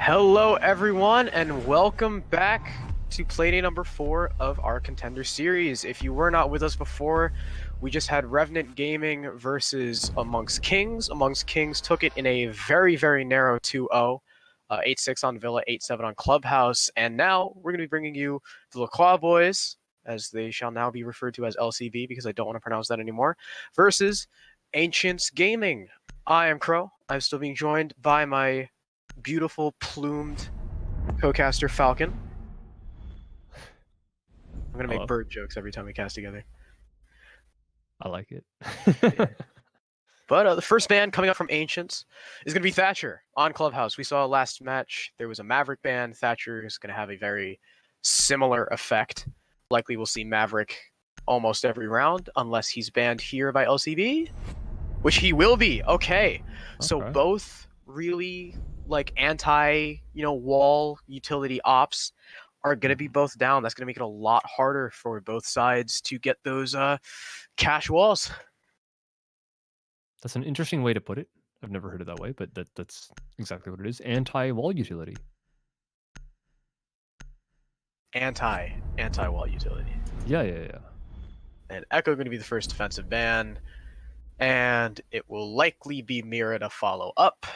Hello everyone and welcome back to Playday number 4 of our Contender series. If you were not with us before, we just had Revenant Gaming versus Amongst Kings. Amongst Kings took it in a very, very narrow 2-0. 8-6 on Villa, 8-7 on Clubhouse, and now we're going to be bringing you the LaCroix boys, as they shall now be referred to as LCB because I don't want to pronounce that anymore, versus AncientsGG. I am Crow. I'm still being joined by my beautiful plumed co-caster Falcon. I'm gonna make bird jokes every time we cast together. I like it. But the first ban coming up from Ancients is going to be Thatcher on Clubhouse. We saw last match there was a Maverick ban. Thatcher is going to have a very similar effect. Likely we'll see Maverick almost every round unless he's banned here by LCB, which he will be. Okay. So both really like wall utility ops are going to be both down. That's going to make it a lot harder for both sides to get those cash walls. That's an interesting way to put it. I've never heard it that way, but that's exactly what it is. Anti-wall utility. Anti-wall utility. Yeah. And Echo going to be the first defensive ban, and it will likely be Mira to follow up.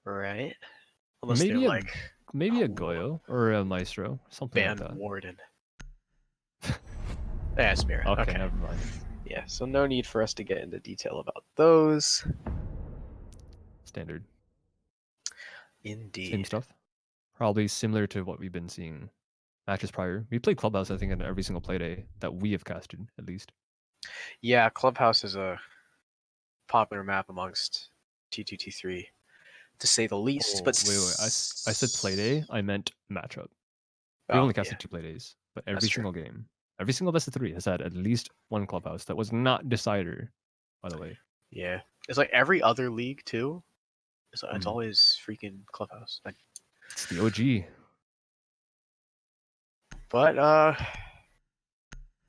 Right? Unless maybe a Goyo or a Maestro, something ban like that. Warden. That's Mira. Okay, never mind. Yeah, so no need for us to get into detail about those. Standard. Indeed. Same stuff. Probably similar to what we've been seeing matches prior. We played Clubhouse, I think, in every single playday that we have casted, at least. Yeah, Clubhouse is a popular map amongst T2, T3, to say the least. But wait. I said playday, I meant matchup. We only casted 2 playdays, but every single game. Every single best of 3 has had at least one Clubhouse that was not decider, by the way. Yeah. It's like every other league, too. It's always freaking Clubhouse. It's the OG. But,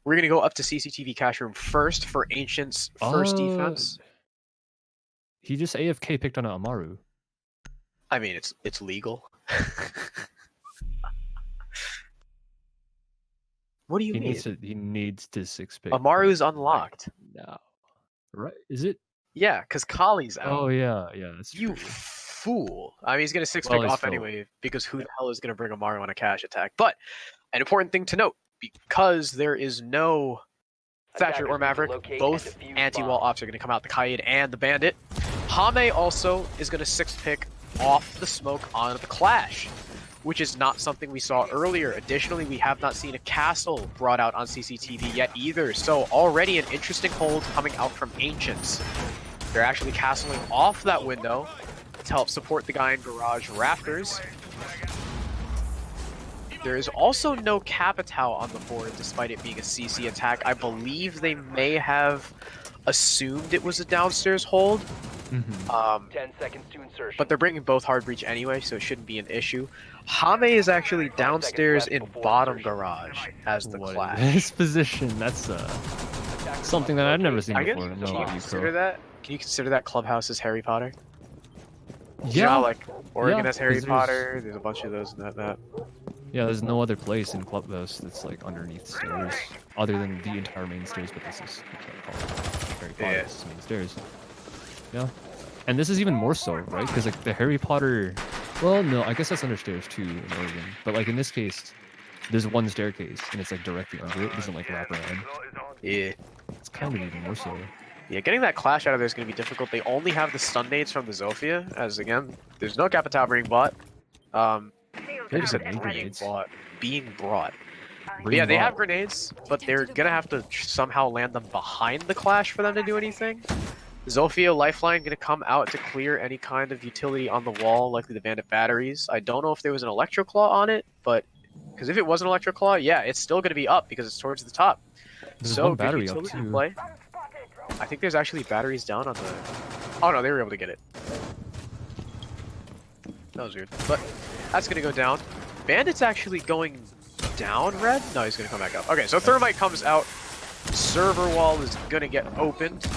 we're going to go up to CCTV cash room first for Ancient's first defense. He just AFK picked on Amaru. I mean, it's legal. What do you mean? He needs to 6-pick. Amaru's unlocked. No. Right? Is it? Yeah, because Kali's out. Oh, yeah. That's you true. Fool. I mean, he's going to 6-pick off anyway, because who the hell is going to bring Amaru on a cash attack? But an important thing to note, because there is no Thatcher or Maverick, both anti-wall ops are going to come out, the Kaid and the Bandit. Hame also is going to 6-pick off the smoke on the Clash, which is not something we saw earlier. Additionally, we have not seen a castle brought out on CCTV yet either, so already an interesting hold coming out from Ancients. They're actually castling off that window to help support the guy in Garage Rafters. There is also no Capitao on the board, despite it being a CC attack. I believe they may have assumed it was a downstairs hold. 10 seconds to insertion. But they're bringing both hard breach anyway, so it shouldn't be an issue. Hame is actually downstairs in bottom garage as the Clash. This position, that's something that I've never seen before. Can you consider that? Can you consider that Clubhouse's Harry Potter? Yeah. You know, like Oregon has Harry Potter. There's a bunch of those and that. Yeah, there's no other place in Clubhouse that's like underneath stairs, other than the entire main stairs. But this is Harry Potter's main stairs. Yeah, and this is even more so, right? Because like the Harry Potter, well, no, I guess that's under stairs too in Oregon. But like in this case, there's one staircase and it's like directly under it. It doesn't like wrap around. Yeah, it's kind of even more so. Yeah, getting that Clash out of there is going to be difficult. They only have the stun nades from the Zofia, as again, there's no Capitao being bought. Being brought. But yeah, they have grenades, but they're gonna have to somehow land them behind the Clash for them to do anything. Zofia Lifeline gonna come out to clear any kind of utility on the wall, likely the Bandit batteries. I don't know if there was an Electro Claw on it, but because if it was an Electro Claw, yeah, it's still gonna be up because it's towards the top. There's so one battery good up utility too. Play. I think there's actually batteries down on the. Oh no, they were able to get it. That was weird, but that's gonna go down. Bandit's actually going down, Red? No, he's gonna come back up. Okay, so Thermite comes out. Server wall is gonna get opened.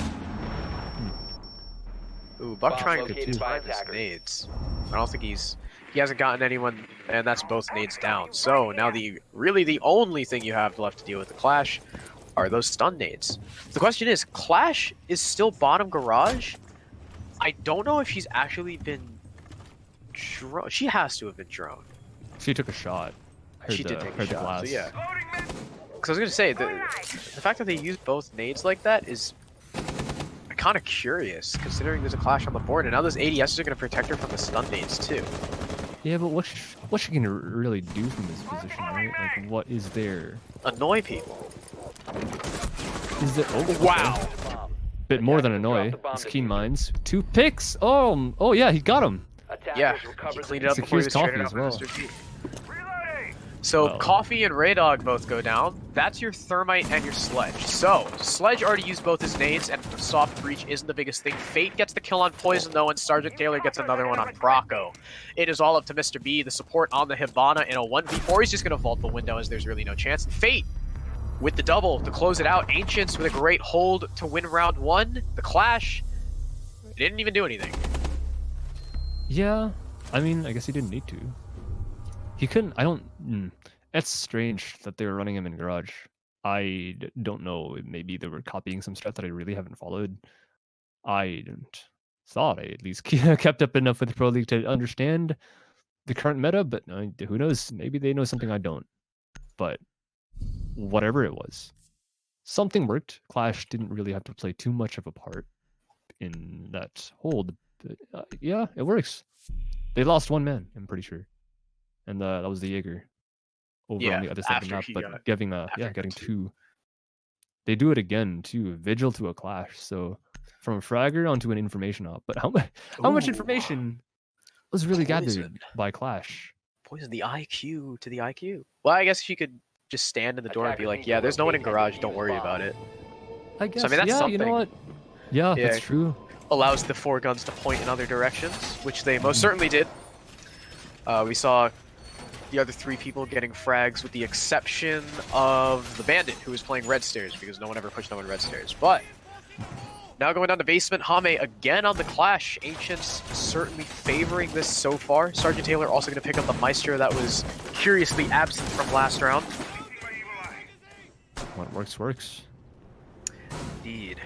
Ooh, Buck trying to find his nades. I don't think he hasn't gotten anyone, and that's both nades down. So now really the only thing you have left to deal with the Clash are those stun nades. The question is, Clash is still bottom garage. I don't know if she's actually been drone. She has to have been drone. She took a shot. She did take a shot. Glass. So yeah. Because I was gonna say the fact that they use both nades like that is kind of curious, considering there's a Clash on the board, and now those ADSs are gonna protect her from the stun nades too. Yeah, but what's she gonna really do from this position, right? Like, what is there? Annoy people. Is it? Oh, wow. Okay. Bit more than annoy. It's keen minds. 2 picks. Oh yeah, he got him. Yeah, he cleaned it up before he was traded out as well. for Mr. G. So Coffee and Raydog both go down. That's your Thermite and your Sledge. So Sledge already used both his nades, and Soft Breach isn't the biggest thing. Fate gets the kill on Poison though, and Sergeant Taylor gets another one on Proco. It is all up to Mr. B, the support on the Hibana in a 1v4. He's just gonna vault the window as there's really no chance. Fate with the double to close it out. Ancients with a great hold to win round 1. The Clash didn't even do anything. Yeah, I mean, I guess he didn't need to. He couldn't. It's strange that they were running him in garage. I don't know. Maybe they were copying some strat that I really haven't followed. I thought I at least kept up enough with Pro League to understand the current meta, but who knows? Maybe they know something I don't. But whatever it was, something worked. Clash didn't really have to play too much of a part in that hold. But, yeah, it works. They lost 1 man, I'm pretty sure. And that was the Jaeger over on the other side of the map, but getting 2. They do it again too. Vigil to a Clash. So from a fragger onto an information op. But how much information was really gathered by Clash? Poison the IQ to the IQ. Well, I guess she could just stand in the door and be like, yeah, there's no one in garage, don't worry about it. I guess, so, I mean, that's something. You know what? Yeah, that's true. Allows the 4 guns to point in other directions, which they most certainly did. We saw the other 3 people getting frags with the exception of the Bandit, who was playing red stairs, because no one ever pushed no one red stairs. But now going down to basement, Hame again on the Clash. Ancients certainly favoring this so far. Sergeant Taylor also going to pick up the Maestro that was curiously absent from last round. What works. Indeed.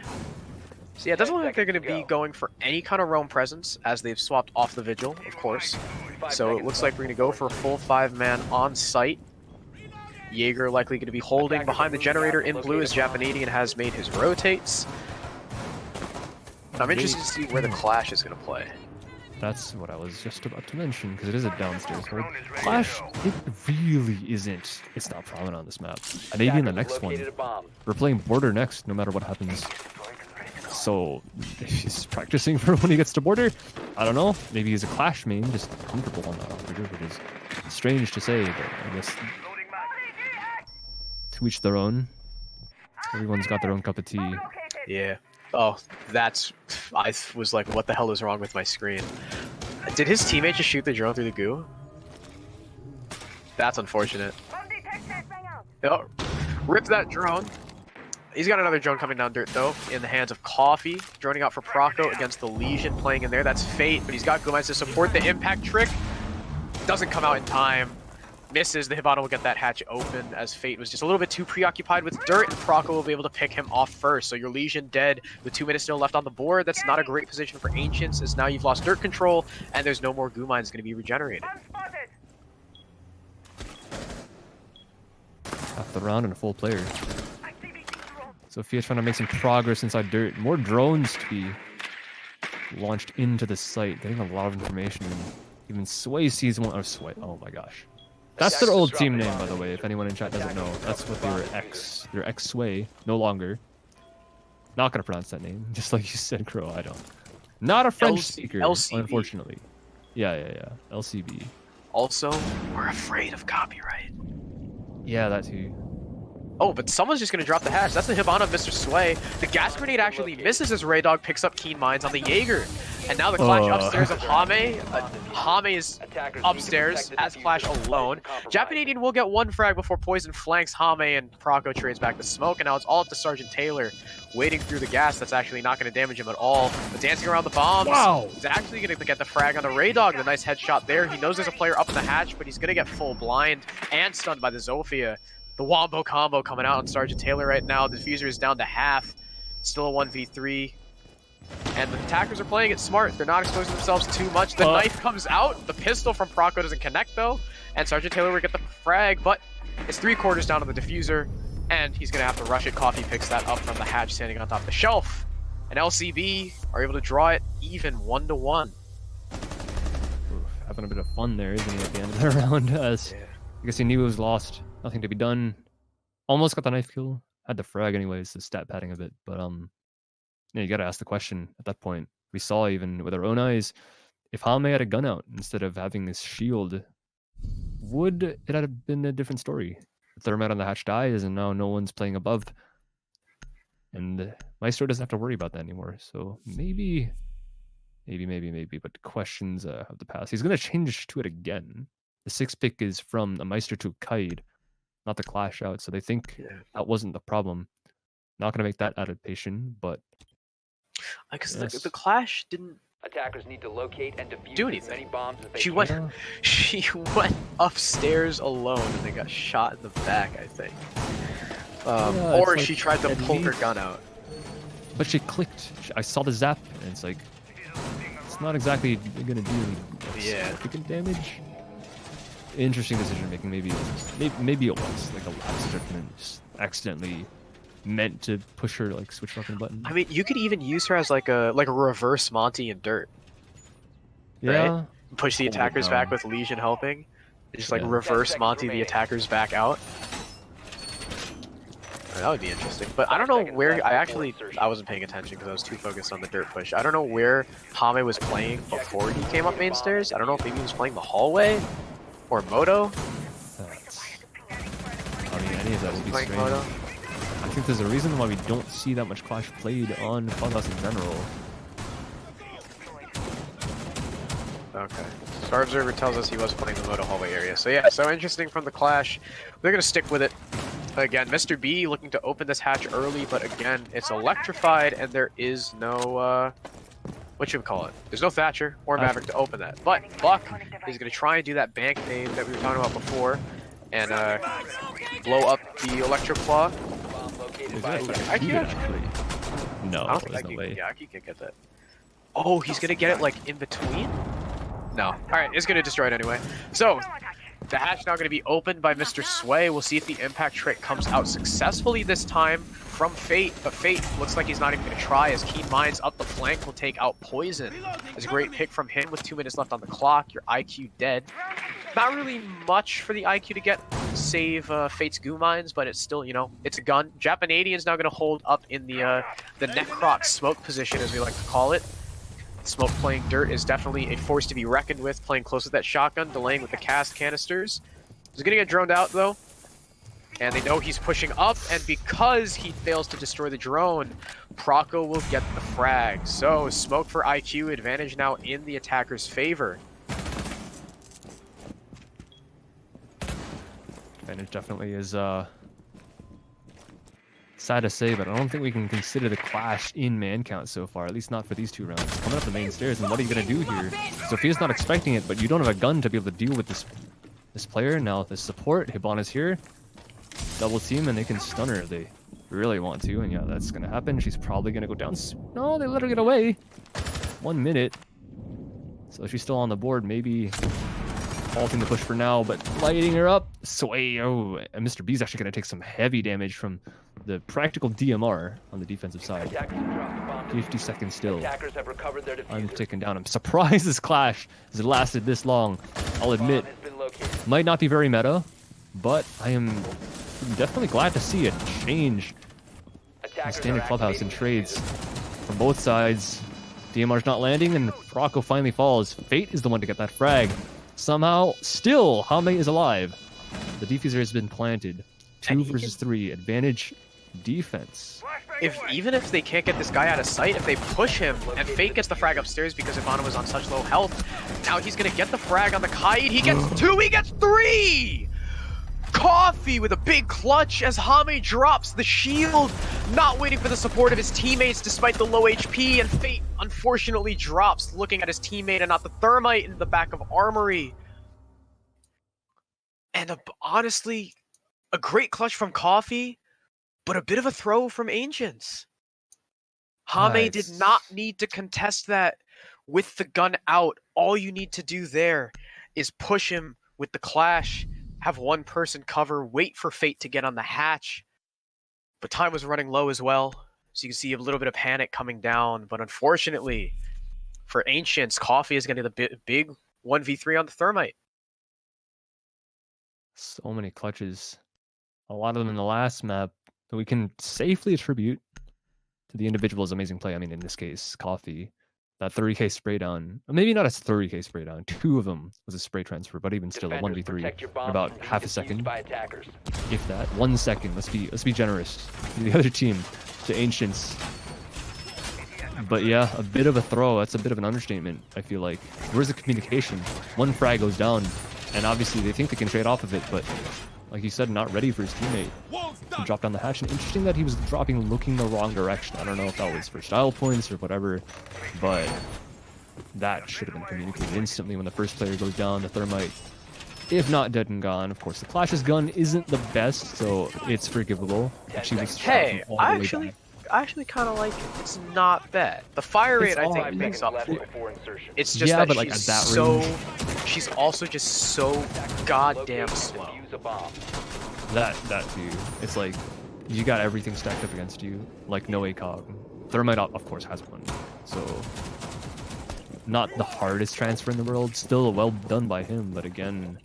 So yeah, it doesn't look like they're going to be going for any kind of roam presence, as they've swapped off the Vigil, of course. So it looks like we're going to go for a full 5-man on site. Jaeger likely going to be holding behind the generator in blue as Japanadian has made his rotates. I'm interested to see where the Clash is going to play. That's what I was just about to mention, because it is a downstairs hold. Clash, it really isn't. It's not prominent on this map. And maybe in the next one. We're playing border next, no matter what happens. So, if he's practicing for when he gets to border, I don't know. Maybe he's a Clash main, just comfortable on that operator, which is strange to say, but I guess to each their own. Everyone's got their own cup of tea. Yeah. Oh, I was like, what the hell is wrong with my screen? Did his teammate just shoot the drone through the goo? That's unfortunate. Oh, rip that drone. He's got another drone coming down dirt, though, in the hands of Coffee. Droning out for Proco against the Legion playing in there. That's Fate, but he's got Glumines to support the impact trick. Doesn't come out in time. Misses. The Hibana will get that hatch open as Fate was just a little bit too preoccupied with dirt, and Proco will be able to pick him off first. So your Legion dead with 2 minutes still left on the board. That's not a great position for Ancients, as now you've lost dirt control, and there's no more goo mines going to be regenerated. Half the round and a full player. Sophia's trying to make some progress inside dirt. More drones to be launched into the site. Getting a lot of information. Even Sway sees one. Oh, Sway. Oh my gosh. That's their old team name, by the way, if anyone in chat doesn't know. That's what they were They're X-Sway. No longer. Not gonna pronounce that name. Just like you said, Crow. I don't. Not a French speaker, LCB. Unfortunately. Yeah. LCB. Also, we're afraid of copyright. Yeah, that too. Oh, but someone's just going to drop the hatch. That's the Hibana of Mr. Sway. The gas grenade actually misses as Raydog picks up Keen Mines on the Jaeger. And now the Clash upstairs of Hame. Hame is upstairs, has Clash alone. Japanadian will get one frag before Poison flanks Hame and Proco trades back to smoke. And now it's all up to Sergeant Taylor, waiting through the gas. That's actually not going to damage him at all. But dancing around the bombs. Wow. He's actually going to get the frag on the Ray Dog. The nice headshot there. He knows there's a player up in the hatch, but he's going to get full blind and stunned by the Zofia. The Wombo combo coming out on Sergeant Taylor right now. The diffuser is down to half. Still a 1v3. And the attackers are playing it smart. They're not exposing themselves too much. The knife comes out. The pistol from Proco doesn't connect, though. And Sergeant Taylor will get the frag, but it's 3/4 down on the diffuser. And he's going to have to rush it. Coffee picks that up from the hatch standing on top of the shelf. And LCB are able to draw it even 1-1. Having a bit of fun there, isn't he, at the end of the round? As I guess he knew it was lost. Nothing to be done. Almost got the knife kill. Had the frag anyways, the stat padding a bit. But yeah, you gotta ask the question at that point. We saw even with our own eyes, if Hame had a gun out instead of having this shield, would it have been a different story? The thermite on the hatch dies and now no one's playing above. And Maestro doesn't have to worry about that anymore. So maybe, but questions of the past. He's gonna change to it again. The 6th pick is from a Meister to Kaid, not the Clash out, so they think that wasn't the problem. Not going to make that adaptation, but... Because the Clash didn't... Attackers need to locate and defuse do as anything. many bombs as they She can. went upstairs alone and they got shot in the back, I think. Or like she tried to pull her gun out. But she clicked. I saw the zap, and it's like... It's not exactly going to do any significant damage. Interesting decision making. Maybe it was like a last judgment, just accidentally meant to push her, like switch weapon button. I mean, you could even use her as like a reverse Monty in Dirt. Yeah. Right? Push the attackers back with Legion helping. Just like reverse Monty the attackers back out. That would be interesting. But I don't know where I wasn't paying attention because I was too focused on the Dirt push. I don't know where Hame was playing before he came up main stairs. I don't know if maybe he was playing the hallway or Moto. I mean, any of that would be strange. Moto. I think there's a reason why we don't see that much Clash played on Clubhouse in general. Okay. Star Observer tells us he was playing the Moto hallway area. So yeah, so interesting from the Clash. They're going to stick with it. Again, Mr. B looking to open this hatch early, but again, it's electrified and there is no, what should we call it? There's no Thatcher or Maverick to open that. But Buck is going to try and do that bank nade that we were talking about before and blow up the Electro Claw. No, I don't think IQ can get that. Oh, he's going to get it like in between? No. Alright, it's going to destroy it anyway. So, the hatch now going to be opened by Mr. Sway. We'll see if the impact trick comes out successfully this time from Fate, but Fate looks like he's not even going to try as Keen Minds up the flank will take out Poison. It's a great pick from him with 2 minutes left on the clock. Your IQ dead. Not really much for the IQ to get save Fate's Goo Mines, but it's still, you know, it's a gun. Japanadian's now going to hold up in the Necroc smoke position, as we like to call it. Smoke playing Dirt is definitely a force to be reckoned with, playing close with that shotgun, delaying with the cast canisters. He's going to get droned out, though. And they know he's pushing up, and because he fails to destroy the drone, Proco will get the frag. So, smoke for IQ, advantage now in the attacker's favor. Advantage definitely is, sad to say, but I don't think we can consider the Clash in man count so far, at least not for these 2 rounds. Coming up the main stairs, and what are you going to do here? Sophia's not expecting it, but you don't have a gun to be able to deal with this player. Now, the support, Hibana's here. Double team, and they can stun her if they really want to, and yeah, that's going to happen. She's probably going to go down. No, they let her get away. 1 minute. So she's still on the board, maybe halting the push for now, but lighting her up. Sway, oh, and Mr. B's actually going to take some heavy damage from the practical DMR on the defensive side. 50 seconds still. I'm taken down. I'm surprised this Clash has lasted this long. I'll admit, might not be very meta, but I am definitely glad to see a change in standard Clubhouse and trades from both sides. DMR's not landing, and Proco finally falls. Fate is the one to get that frag. Somehow, still, Hame is alive. The diffuser has been planted. 2 versus 3. Advantage defense. Even if they can't get this guy out of sight, if they push him and Fate gets the frag upstairs because Ivana was on such low health, now he's gonna get the frag on the Kaid. He gets 2, he gets 3! Coffee with a big clutch as Hame drops the shield, not waiting for the support of his teammates despite the low HP, and Fate unfortunately drops, looking at his teammate and not the thermite in the back of Armory. And honestly, a great clutch from Coffee, but a bit of a throw from Ancients. Hame did not need to contest that with the gun out. All you need to do there is push him with the clash, have one person cover, wait for Fate to get on the hatch. But time was running low as well, so you can see a little bit of panic coming down. But unfortunately, for Ancients, Coffee is going to get the big 1v3 on the thermite. So many clutches. A lot of them in the last map that we can safely attribute to the individual's amazing play. I mean, in this case, Coffee. That 30k spray down. Maybe not a 30k spray down. 2 of them was a spray transfer, but even still, a 1v3 in about half a second. If that. 1 second. Let's be generous to the other team, to Ancients. But yeah, a bit of a throw. That's a bit of an understatement, I feel like. Where's the communication? One frag goes down, and obviously they think they can trade off of it, but like you said, not ready for his teammate to drop down the hatch. And interesting that he was dropping looking the wrong direction. I don't know if that was for style points or whatever, but that should have been communicated instantly when the first player goes down. The thermite, if not dead and gone. Of course, the Clash's gun isn't the best, so it's forgivable. Hey, I actually kind of like it. It's not bad. The fire rate, I think, makes up for it. It's just that, but like at that range, she's also just so goddamn slow. That too. It's like you got everything stacked up against you, like no ACOG. Thermite, of course, has one, so not the hardest transfer in the world. Still well done by him, but again,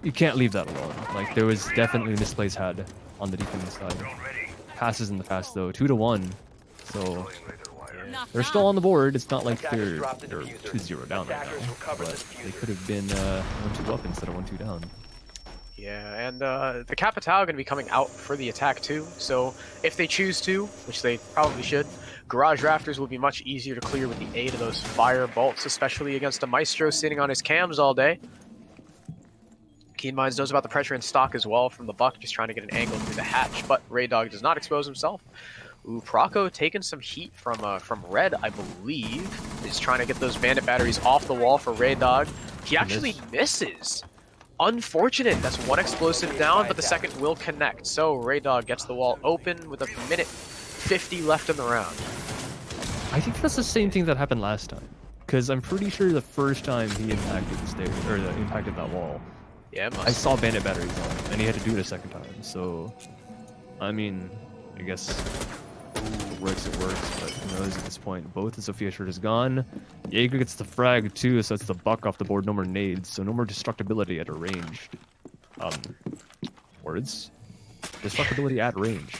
you can't leave that alone. Like there was definitely misplays had on the defense side. Passes in the past though, 2-1, so they're still on the board. It's not like they're 2-0 down right now, but they could have been 1-2 up instead of 1-2 down. Yeah, and the Capital are going to be coming out for the attack too, so if they choose to, which they probably should, Garage Rafters will be much easier to clear with the aid of those fire bolts, especially against a Maestro sitting on his cams all day. Keen Minds knows about the pressure in stock as well from the Buck, just trying to get an angle through the hatch, but Ray Dog does not expose himself. Ooh, Proco taking some heat from Red, I believe. He's trying to get those bandit batteries off the wall for Ray Dog. He actually misses. Unfortunate, that's one explosive down, but the second will connect. So Ray Dog gets the wall open with a minute 50 left in the round. I think that's the same thing that happened last time, because I'm pretty sure the first time he impacted the stairs, or impacted that wall, yeah, I saw bandit batteries on, and he had to do it a second time. So, I mean, I guess it works, but who knows at this point. Both the Sophia shirt is gone. Jaeger gets the frag too, so that's the Buck off the board. No more nades, so no more destructibility at a range. Words? Destructibility at range.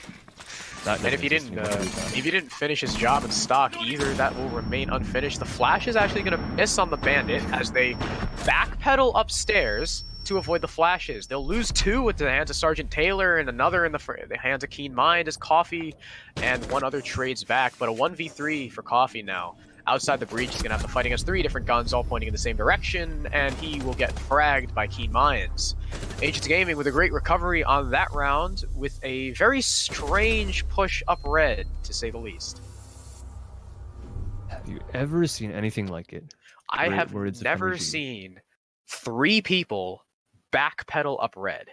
And if he didn't finish his job in stock either, that will remain unfinished. The Flash is actually going to miss on the bandit as they backpedal upstairs to avoid the flashes. They'll lose 2 at the hands of Sergeant Taylor and another in the hands of Keen Mind as Coffee, and one other trades back. But a 1v3 for Coffee now. Outside the breach, he's going to have to fight against 3 different guns all pointing in the same direction, and he will get fragged by Keen Minds. Ancients Gaming with a great recovery on that round with a very strange push up red, to say the least. Have you ever seen anything like it? I have never seen 3 people backpedal up red.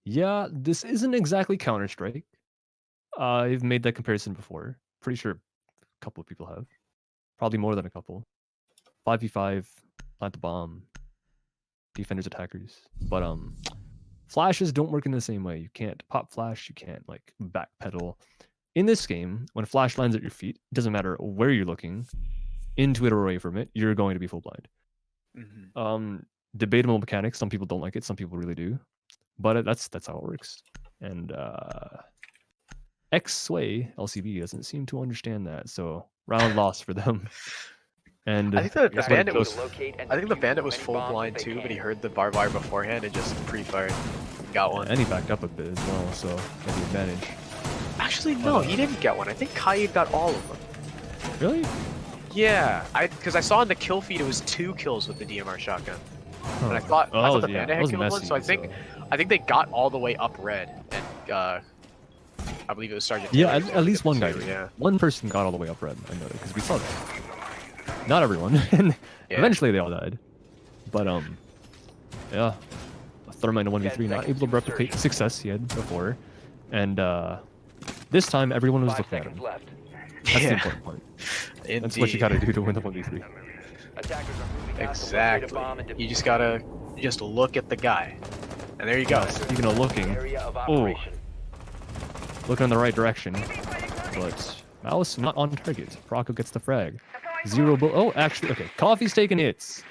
Yeah, this isn't exactly Counter-Strike. I've made that comparison before. Pretty sure a couple of people have. Probably more than a couple. 5v5, plant the bomb. Defenders, attackers. But flashes don't work in the same way. You can't pop flash, you can't like backpedal. In this game, when a flash lands at your feet, it doesn't matter where you're looking, into it or away from it, you're going to be full blind. Mm-hmm. Debatable mechanics. Some people don't like it, some people really do. But that's how it works. And X-Sway LCB doesn't seem to understand that, so round loss for them. And I think the bandit was full blind too, but he heard the barbed wire beforehand and just pre-fired. got one. And he backed up a bit as well, so had the advantage. Actually, no, he didn't get one. I think Kaid got all of them. Really? Yeah, because I saw in the kill feed it was 2 kills with the DMR shotgun. Huh. And I thought, Oh, the yeah, Panda that had was killed one, messy, so I think they got all the way up red, and I believe it was Sergeant. Yeah, Taylor at least one guy. too, yeah. One person got all the way up red. I know that because we saw that. Not everyone, and eventually they all died. But yeah, Thermite in a 1v3, not able to replicate the success he had before, and this time everyone was 5 looking at seconds him. left. That's the important part. That's what you gotta do to win the 1v3. Attackers are moving out to locate a Exactly. bomb and You defuse just it. gotta look at the guy, and there you go. Speaking of looking, Area of oh, operation. looking in the right direction, but mouse not on target. Rocco gets the frag. 0 oh, actually, okay. Coffee's taking hits,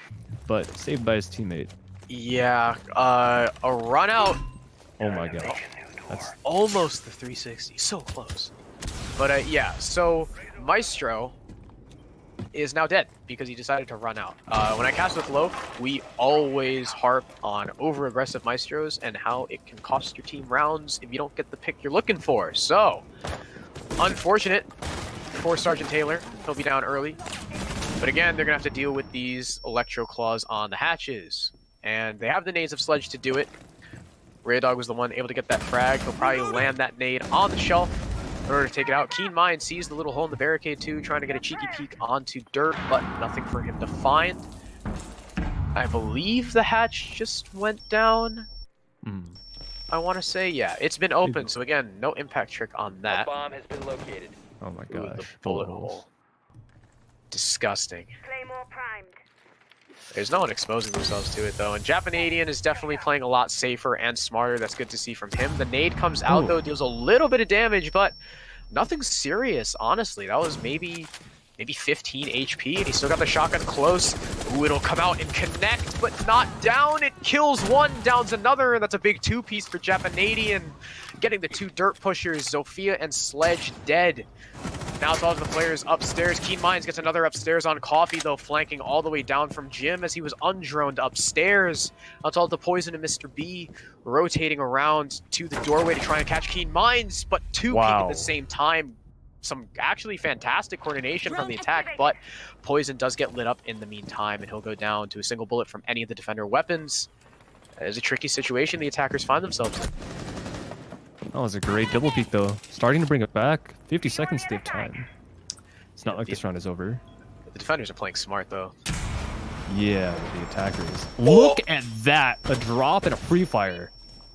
but saved by his teammate. Yeah, a run out. Oh my gosh. That's Almost the 360, so close. But yeah, so Maestro is now dead because he decided to run out. When I cast with low, we always harp on over-aggressive Maestros and how it can cost your team rounds if you don't get the pick you're looking for. So, unfortunate for Sergeant Taylor. He'll be down early. But again, they're going to have to deal with these Electro Claws on the hatches. And they have the nades of Sledge to do it. Ray Dog was the one able to get that frag. He'll probably land that nade on the shelf in order to take it out. Keen Mind sees the little hole in the barricade too, trying to get a cheeky peek onto dirt, but nothing for him to find. I believe the hatch just went down. I want to say, yeah, it's been open. So again, no impact trick on A that. bomb has been located. oh my Ooh, the gosh. bullet hole. Disgusting. Claymore primed. There's no one exposing themselves to it, though. And Japanadian is definitely playing a lot safer and smarter. That's good to see from him. The nade comes out, Ooh. though, deals a little bit of damage, but nothing serious, honestly. That was maybe 15 HP, and he still got the shotgun close. Ooh, it'll come out and connect, but not down. It kills one, downs another, and that's a big 2-piece for Japanadian. Getting the 2 dirt pushers, Zofia and Sledge, dead. Now it's all of the players upstairs. Keen Minds gets another upstairs on Coffee, though, flanking all the way down from Jim as he was undroned upstairs. Now it's all the Poison and Mr. B rotating around to the doorway to try and catch Keen Minds, but 2 peek at the same time. Some actually fantastic coordination from the attack, but Poison does get lit up in the meantime, and he'll go down to a single bullet from any of the defender weapons. It's a tricky situation the attackers find themselves in. That was a great double peek, though. Starting to bring it back. 50 seconds to have time. It's not like this round is over. The defenders are playing smart, though. Yeah, with the attackers. Look at that! A drop and a free fire.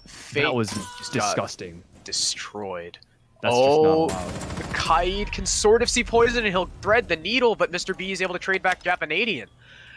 Fate That was just got disgusting. destroyed. That's just not allowed. The Kaid can sort of see Poison and he'll thread the needle, but Mr. B is able to trade back Japanadian.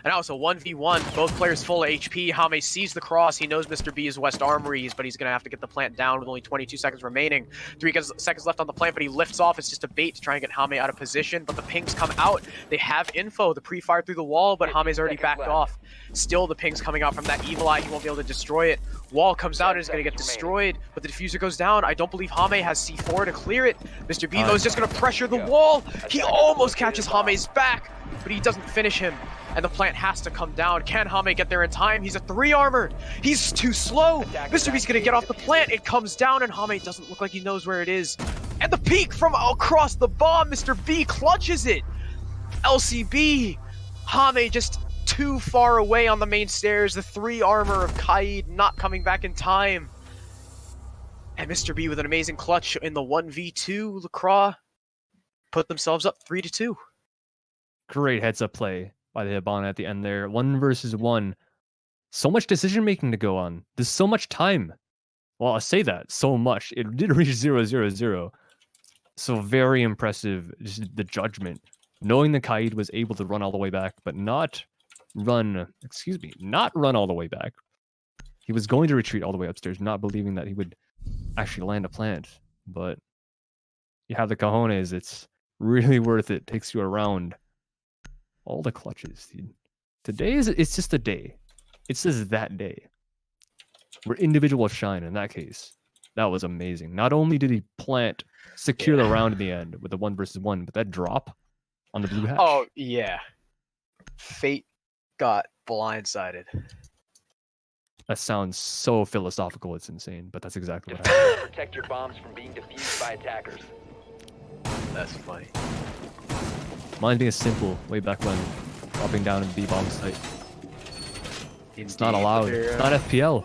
And now it's a 1v1, both players full of HP. Hame sees the cross, he knows Mr. B is West Armories, but he's going to have to get the plant down with only 22 seconds remaining. 3 seconds left on the plant, but he lifts off. It's just a bait to try and get Hame out of position, but the pings come out. They have info, the pre-fire through the wall, but Hame's already backed off. Still the pings coming out from that Evil Eye, he won't be able to destroy it. Wall comes out and is going to get destroyed, but the diffuser goes down. I don't believe Hame has C4 to clear it. Mr. B, though, is just going to pressure the wall. He almost catches Hame's back, but he doesn't finish him. And the plant has to come down. Can Hame get there in time? He's a 3-armored. He's too slow. Mr. B's going to get off the plant. It comes down, and Hame doesn't look like he knows where it is. And the peek from across the bomb. Mr. B clutches it. LCB. Hame just too far away on the main stairs. The 3-armor of Kaid not coming back in time. And Mr. B with an amazing clutch in the 1v2. LaCroix put themselves up 3-2. Great heads-up play by the Hibana at the end there. 1 versus 1. So much decision-making to go on. There's so much time. Well, I say that, so much. It did reach 0-0-0. So very impressive, just the judgment. Knowing the Kaid was able to run all the way back, but not run all the way back. He was going to retreat all the way upstairs, not believing that he would actually land a plant. But you have the cojones. It's really worth it. Takes you around. All the clutches, dude. Today it's just a day. It's just that day. Where individuals shine in that case. That was amazing. Not only did he secure the round in the end with the 1 versus 1, but that drop on the blue hatch. Oh, yeah. Fate got blindsided. That sounds so philosophical, it's insane, but that's exactly what happened. Protect your bombs from being defused by attackers. That's funny. Mine's being simple way back when, dropping down in the B-bomb site. It's not allowed. It's not FPL.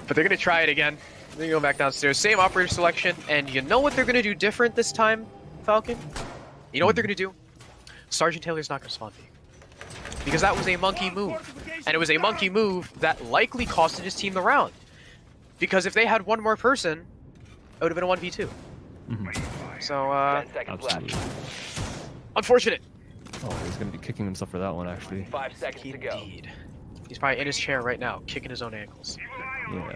But they're gonna try it again. They're gonna go back downstairs. Same operator selection, and you know what they're gonna do different this time, Falcon? You know what they're gonna do? Sergeant Taylor's not gonna spawn B. Because that was a monkey move. And it was a monkey move that likely costed his team the round. Because if they had one more person, it would have been a 1v2. So, 10 seconds absolutely. left. Unfortunate. Oh, he's gonna be kicking himself for that one, actually. 5 seconds to go. Indeed. He's probably in his chair right now, kicking his own ankles. Yeah.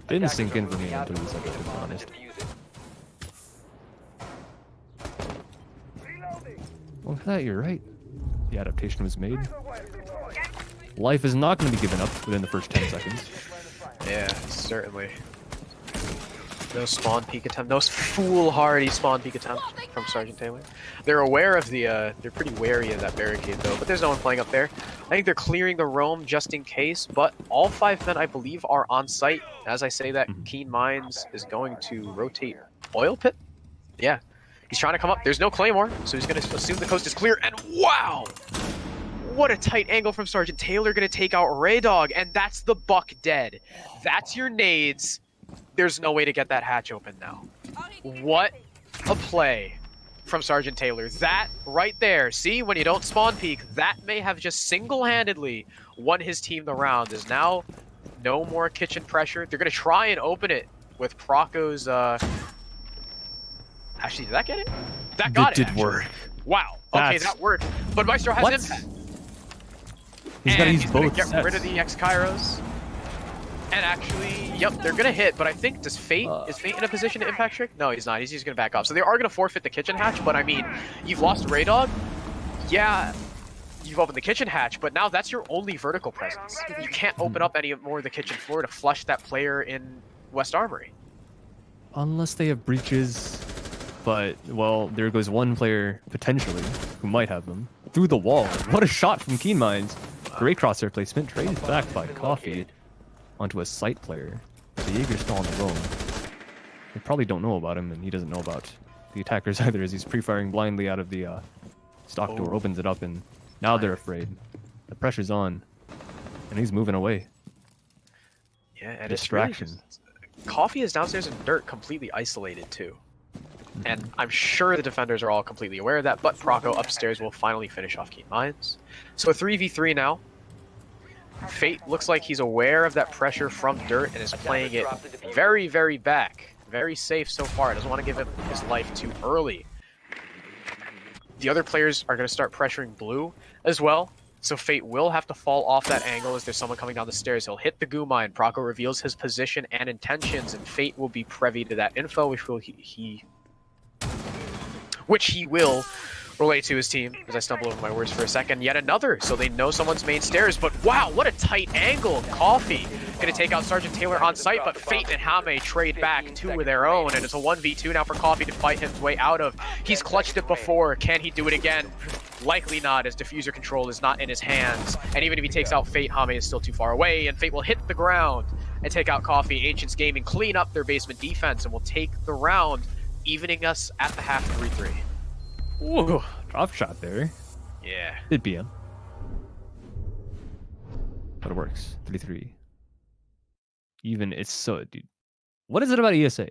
Didn't sink in for me until he was like, to be honest. Well, for that, you're right. The adaptation was made. Life is not going to be given up within the first 10 seconds. Yeah, certainly. No spawn peek attempt. No foolhardy spawn peek attempt from Sergeant Taylor. They're aware of the, they're pretty wary of that barricade though, but there's no one playing up there. I think they're clearing the roam just in case, but all 5 men, I believe, are on site. As I say that, Keen Minds is going to rotate Oil Pit. Yeah. He's trying to come up. There's no Claymore, so he's going to assume the coast is clear, and wow! What a tight angle from Sergeant Taylor, going to take out Ray Dog, and that's the buck dead. That's your nades. There's no way to get that hatch open now. What a play from Sergeant Taylor. That right there, see, when you don't spawn peek, that may have just single-handedly won his team the round. There's now no more kitchen pressure. They're going to try and open it with Proco's... Actually, did that get it? That got it. It did work. Wow. Okay, that worked. But Maestro has impact. He's got to use he's both gonna get rid of the X-Kairos. And actually, yep, they're gonna hit, but I think, does Fate, is Fate in a position to impact Trick? No, he's not. He's just gonna back up. So they are gonna forfeit the kitchen hatch, but I mean, you've lost Ray Dog. Yeah, you've opened the kitchen hatch, but now that's your only vertical presence. You can't open up any more of the kitchen floor to flush that player in West Armory. Unless they have breaches, but, well, there goes one player, potentially, who might have them, through the wall. What a shot from Keen Minds. Great crosshair placement, traded back by Coffee onto a site player. The Jaeger's still on the roam. They probably don't know about him, and he doesn't know about the attackers either, as he's pre-firing blindly out of the stock door, opens it up, and now they're afraid. The pressure's on, and he's moving away. Yeah, and distraction. It's really Coffee is downstairs in dirt, completely isolated too. And I'm sure the defenders are all completely aware of that, but Proco upstairs will finally finish off Keen Minds. So a 3v3 now. Fate looks like he's aware of that pressure from dirt and is playing it very, very back. Very safe so far. Doesn't want to give up his life too early. The other players are going to start pressuring blue as well. So Fate will have to fall off that angle as there's someone coming down the stairs. He'll hit the goo mine. Proco reveals his position and intentions, and Fate will be privy to that info, which he will relate to his team, as I stumble over my words for a second. Yet another, so they know someone's main stairs, but wow, what a tight angle. Coffee gonna take out Sergeant Taylor on site, but Fate and Hame trade back 2 of their own, and it's a 1v2 now for Coffee to fight his way out of. He's clutched it before. Can he do it again? Likely not, as diffuser control is not in his hands, and even if he takes out Fate, Hame is still too far away, and Fate will hit the ground and take out Coffee. Ancients Gaming clean up their basement defense and will take the round, evening us at the half 3-3. Ooh, drop shot there. Yeah. Did BM. But it works. 3-3. Even, it's so, dude. What is it about ESA?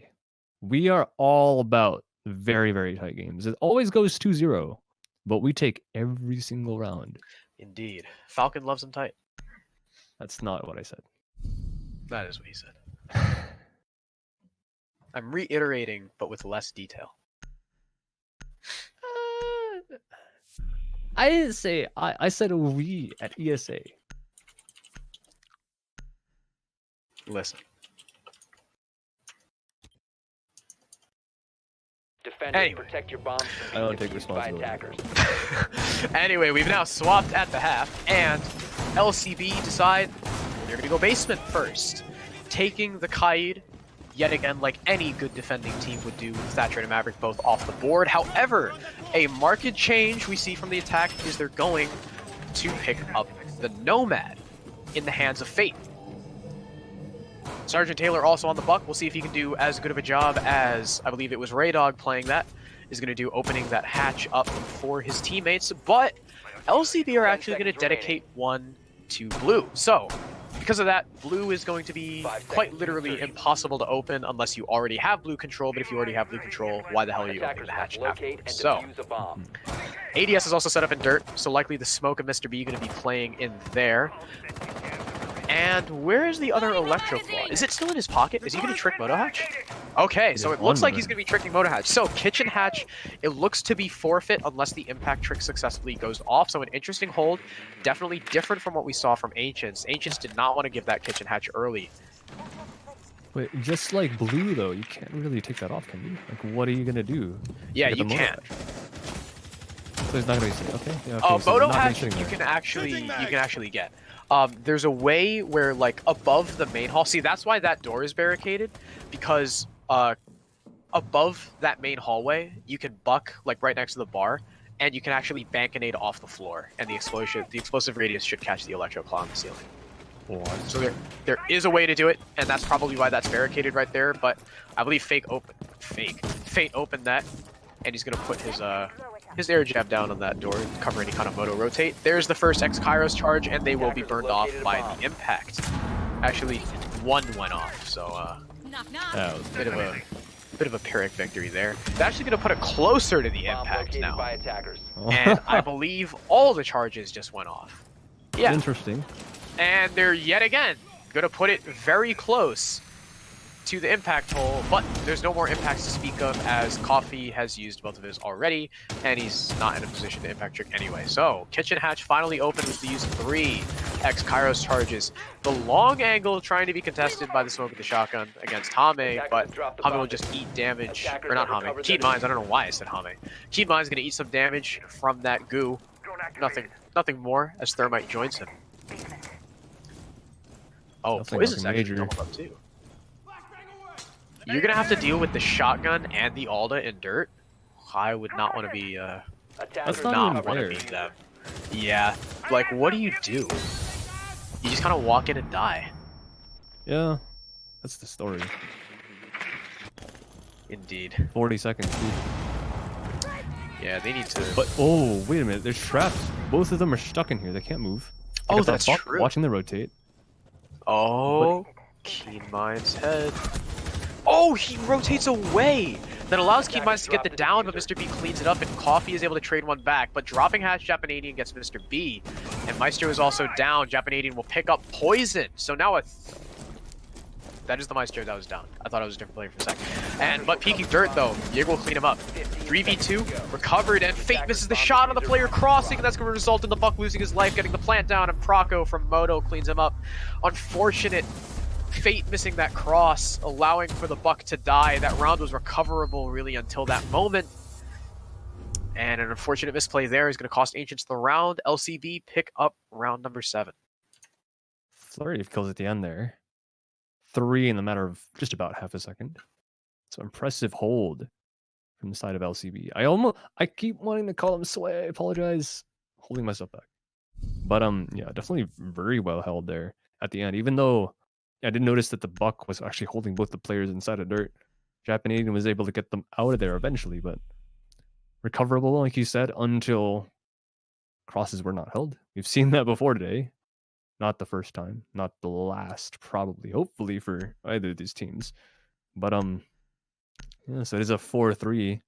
We are all about very, very tight games. It always goes 2-0, but we take every single round. Indeed. Falcon loves them tight. That's not what I said. That is what he said. I'm reiterating, but with less detail. I didn't say I said we at ESA. Listen. Defenders, protect your bombs I don't take responsibility. Anyway, we've now swapped at the half, and LCB decide they're going to go basement first, taking the Kaid, yet again, like any good defending team would do, with Thatcher and Maverick both off the board. However, a marked change we see from the attack is they're going to pick up the Nomad. in the hands of fate. Sergeant Taylor also on the buck. We'll see if he can do as good of a job as, I believe it was Ray Dog playing that, is going to do opening that hatch up for his teammates. But LCB are actually going to dedicate one to blue. So, because of that, blue is going to be quite literally impossible to open unless you already have blue control. But if you already have blue control, why the hell are you opening the hatch afterwards? So, ADS is also set up in dirt, so likely the smoke of Mr. B going to be playing in there. And where is the other Electro Claw? Is it still in his pocket? Is he going to trick Moto Hatch? Okay, so it looks like he's going to be tricking Moto Hatch. So Kitchen Hatch, it looks to be forfeit unless the impact trick successfully goes off. So an interesting hold, definitely different from what we saw from Ancients. Ancients did not want to give that Kitchen Hatch early. Wait, just like blue though, you can't really take that off, can you? Like, what are you going to do? Yeah, you can. So he's not going to be okay. Yeah, okay, so Moto Hatch you can actually get. There's a way where, like, above the main hall... See, that's why that door is barricaded, because above that main hallway, you can buck, like, right next to the bar, and you can actually bank a nade off the floor, and the explosive radius should catch the Electro Claw on the ceiling. So there is a way to do it, and that's probably why that's barricaded right there, but I believe Fate opened that, and he's going to put his air jab down on that door and cover any kind of moto rotate. There's the first X-Kairos charge, and they will be burned off by the impact. Actually, one went off, so that was bit of a Pyrrhic victory there. They're actually going to put it closer to the impact now. And I believe all the charges just went off. Yeah. Interesting. And they're yet again going to put it very close to the impact hole, but there's no more impacts to speak of as Coffee has used both of his already, and he's not in a position to impact trick anyway. So, Kitchen Hatch finally opened with these 3 X-Kairos charges. The long angle trying to be contested by the smoke of the shotgun against Hame, but Hame will just eat damage, or not Hame, Keen Mines, I don't know why I said Hame. Keen Mines going to eat some damage from that goo. Nothing more as Thermite joins him. Oh, Poison's actually doubled up too. You're gonna have to deal with the shotgun and the Alda in dirt. I would not want to be. That's not want to be them. Yeah, like what do? You just kind of walk in and die. Yeah, that's the story. Indeed. 40 seconds. Dude. Yeah, they need to. But oh, wait a minute, they're trapped. Both of them are stuck in here. They can't move. Oh, that's true. Watching them rotate. Oh, Keen Mind's head. Oh, he rotates away! That allows Keen Minds to get the down, but Mr. B cleans it up, and Coffee is able to trade one back. But dropping Hatch, Japanadian gets Mr. B. And Maestro is also down. Japanadian will pick up Poison. So now that is the Maestro that was down. I thought it was a different player for a second. But peeking dirt, though, Yig will clean him up. 3v2, recovered, and Fate misses the shot on the player crossing, and that's going to result in the Buck losing his life, getting the plant down, and Proco from Moto cleans him up. Unfortunate. Fate missing that cross, allowing for the Buck to die. That round was recoverable really until that moment. And an unfortunate misplay there is going to cost Ancients the round. LCB pick up round number 7. Flurry of kills at the end there. 3 in the matter of just about half a second. So impressive hold from the side of LCB. I keep wanting to call him Sway. I apologize. Holding myself back. But yeah, definitely very well held there at the end. Even though I did notice that the Buck was actually holding both the players inside of dirt. Japanadian was able to get them out of there eventually, but recoverable, like you said, until crosses were not held. We've seen that before today. Not the first time, not the last, probably, hopefully for either of these teams. But yeah, so it is a 4-3.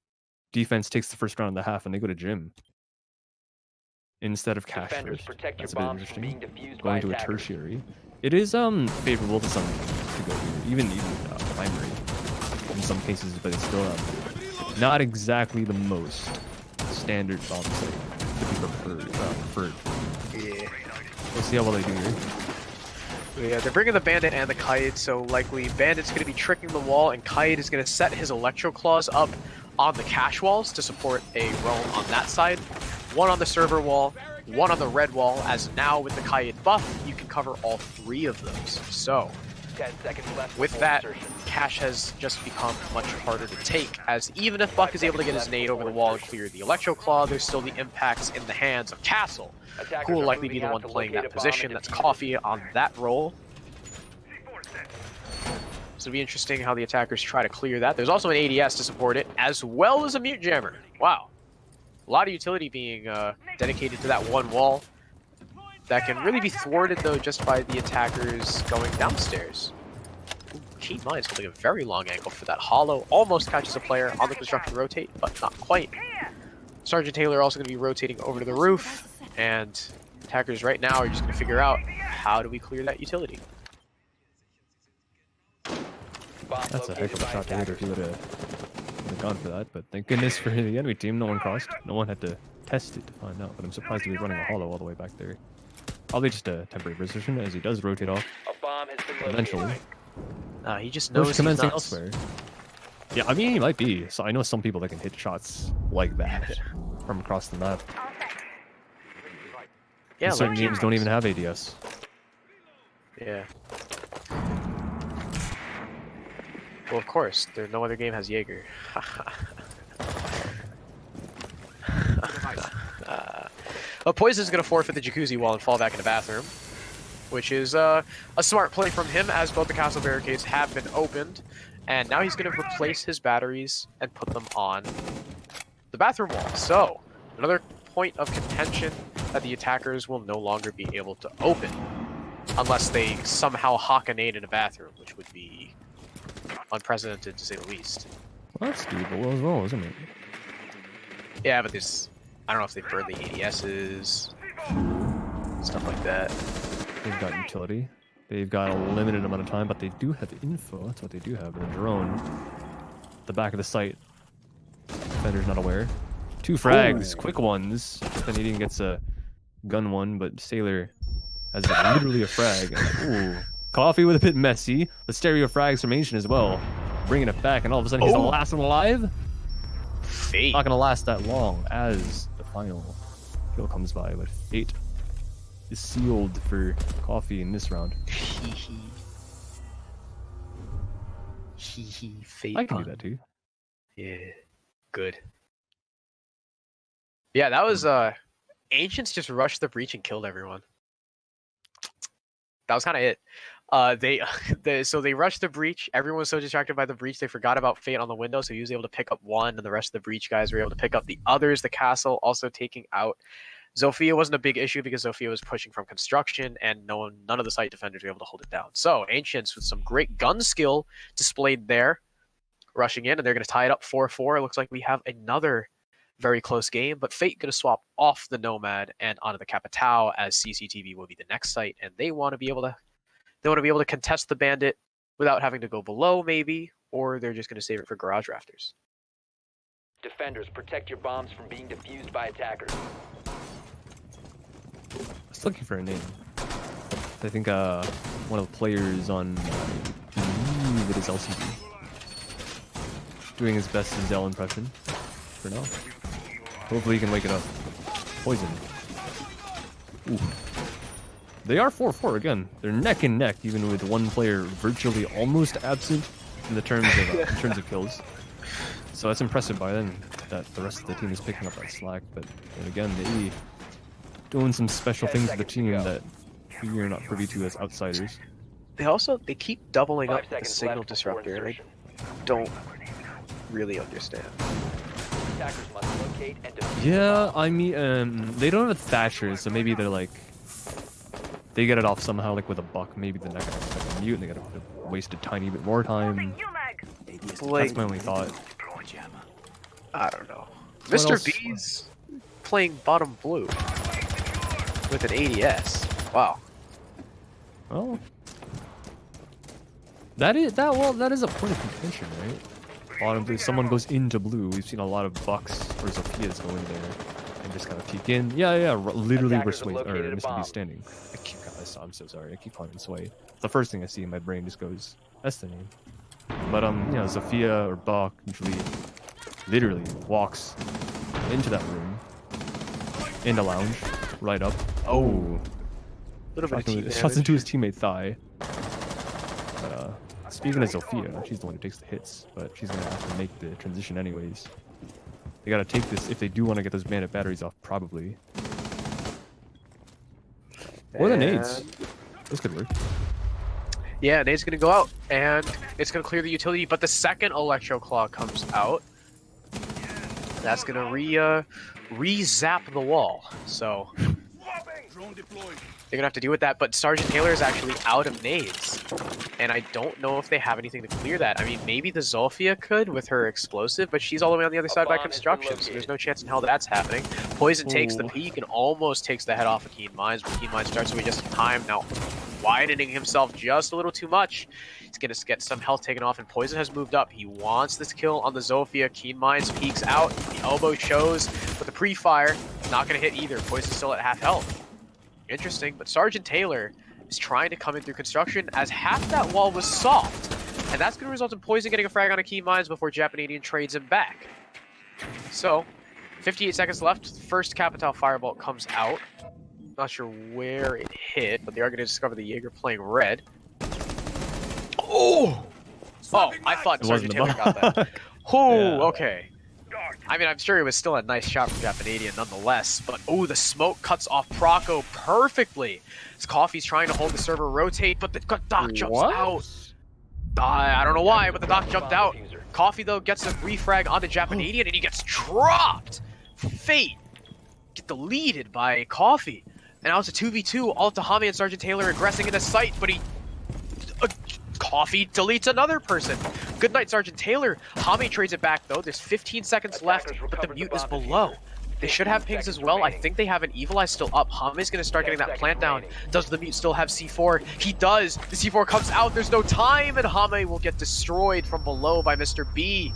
Defense takes the first round of the half, and they go to gym instead of cash first. That's a bit interesting. Going to a tertiary. It is favorable to some to go here, even primary in some cases, but it's still not exactly the most standard bomb site to be preferred. Yeah. We'll see how well they do here. Yeah, they're bringing the Bandit and the Kite, so likely Bandit's going to be tricking the wall, and Kite is going to set his Electro Claws up on the cache walls to support a roam on that side. One on the server wall, one on the red wall, as now with the Kite buff, you can cover all 3 of those. So, 10 seconds left with before that, insertion. Cash has just become much harder to take, as even if Buck is able to get his nade over the wall and clear the Electro Claw, there's still the impacts in the hands of Castle, Attackers who will are likely be moving the out one to playing locate that a bomb position. and That's defuse it. Coffee on that role. So it'll be interesting how the attackers try to clear that. There's also an ADS to support it, as well as a Mute Jammer. Wow. A lot of utility being dedicated to that one wall. That can really be thwarted, though, just by the attackers going downstairs. Ooh, Keen Mind's holding a very long angle for that hollow. Almost catches a player on the construction rotate, but not quite. Sergeant Taylor also going to be rotating over to the roof. And attackers right now are just going to figure out, how do we clear that utility? Bomb That's a heck of a located by shot to hit if attackers. he would have gone for that. But thank goodness for the enemy team, no one crossed. No one had to test it to find out. But I'm surprised to be running a hollow all the way back there. Probably just a temporary position as he does rotate off A bomb has been located. eventually. He just Or knows just he's commencing nuts. elsewhere. Yeah, I mean, he might be. So I know some people that can hit shots like that from across the map. Yeah, And certain like games don't even have ADS. Yeah. Well, of course, no other game has Jaeger. Poison's going to forfeit the jacuzzi wall and fall back in the bathroom, which is a smart play from him, as both the castle barricades have been opened. And now he's going to replace his batteries and put them on the bathroom wall. So, another point of contention that the attackers will no longer be able to open, unless they somehow hawk a nade in a bathroom, which would be unprecedented to say the least. Well, that's doable as well, isn't it? Yeah, but there's... I don't know if they burned the ADSs, stuff like that. They've got utility. They've got a limited amount of time, but they do have info. That's what they do have. And a drone. The back of the site. Defender's not aware. 2 frags, quick ones. Canadian gets a gun one, but Sailor has literally a frag. And, ooh, Coffee with a bit messy. The stereo frags from Ancient as well. Bringing it back, and all of a sudden he's the last one alive. Fate. Not gonna last that long as the final kill comes by, but fate is sealed for Coffee in this round. Fate. I can do that too. Yeah. Good. Yeah, that was Ancients just rushed the breach and killed everyone. That was kind of it. So they rushed the breach. Everyone was so distracted by the breach they forgot about Fate on the window, so he was able to pick up one, and the rest of the breach guys were able to pick up the others. The castle also taking out Zofia wasn't a big issue because Zofia was pushing from construction, and none of the site defenders were able to hold it down. So Ancients with some great gun skill displayed there, rushing in, and they're going to tie it up 4-4. It looks like we have another very close game, but Fate going to swap off the Nomad and onto the Capitao, as CCTV will be the next site, and they want to be able to contest the Bandit without having to go below, maybe, or they're just going to save it for Garage Rafters. Defenders, protect your bombs from being defused by attackers. I was looking for a name. I think one of the players on I believe it is LCB doing his best Zell impression for now. Hopefully he can wake it up. Poison. Ooh. They are 4-4 again. They're neck and neck, even with one player virtually almost absent in terms of kills. So that's impressive by them that the rest of the team is picking up that slack. But then again, they doing some special things with the team that we are not privy to as outsiders. They keep doubling 5 up the seconds signal left before disruptor. I insertion. don't really understand. Attackers must locate and defuse the Yeah, bomb. I mean, they don't have Thatchers, so maybe they're like, they get it off somehow, like with a buck. Maybe the next like a mute, and they gotta waste a tiny bit more time. Like, That's my only thought. I don't know. What Mr. else? B's playing bottom blue with an ADS. Wow. Well, that is a point of contention, right? Bottom blue. Someone goes into blue. We've seen a lot of Bucks or Sophia's go in there and just kind of peek in. Yeah. Literally, we're Attackers have Sway or located a Mr. bomb. B standing. Guys, I'm so sorry. I keep calling him Sway. The first thing I see in my brain just goes, that's the name. But Sophia or Buck usually literally walks into that room, in the lounge, right up. Oh, Little bit of team shots damage. into his teammate thigh. But speaking of Zofia, she's the one who takes the hits, but she's gonna have to make the transition anyways. They gotta take this if they do want to get those bandit batteries off, probably. Or the nades. This could work. Yeah, nade's gonna go out, and it's gonna clear the utility, but the second Electro Claw comes out. That's gonna re-zap the wall. So they're gonna have to deal with that, but Sergeant Taylor is actually out of nades. And I don't know if they have anything to clear that. I mean, maybe the Zofia could with her explosive, but she's all the way on the other side by construction, so there's no chance in hell that's happening. Poison takes the peak and almost takes the head off of Keen Minds, but Keen Minds starts away just in time. Now, widening himself just a little too much. He's going to get some health taken off, and Poison has moved up. He wants this kill on the Zofia. Keen Minds peeks out. The elbow shows, but the pre-fire not going to hit either. Poison's still at half health. Interesting, but Sergeant Taylor is trying to come in through construction as half that wall was soft. And that's going to result in Poison getting a frag on a Keen Minds before Japanadian trades him back. So, 58 seconds left. First Capital Firebolt comes out. Not sure where it hit, but they are going to discover the Jaeger playing red. Oh! Oh, I thought Sergeant Taylor got that. Oh, okay. I mean, I'm sure it was still a nice shot from Japanadian nonetheless, but oh, the smoke cuts off Proco perfectly. As Coffee's trying to hold the server rotate, but the doc jumps out. I don't know why, but the doc jumped out. Coffee, though, gets a refrag onto Japanadian, and he gets dropped. Fate get deleted by Coffee. And now it's a 2v2, all up to Hami and Sergeant Taylor aggressing into sight, but he... Coffee deletes another person. Good night, Sergeant Taylor. Hami trades it back, though. There's 15 seconds left, but the mute is below. They should have pings as well. I think they have an Evil Eye still up. Hami's going to start getting that plant down. Does the mute still have C4? He does. The C4 comes out. There's no time, and Hami will get destroyed from below by Mr. B.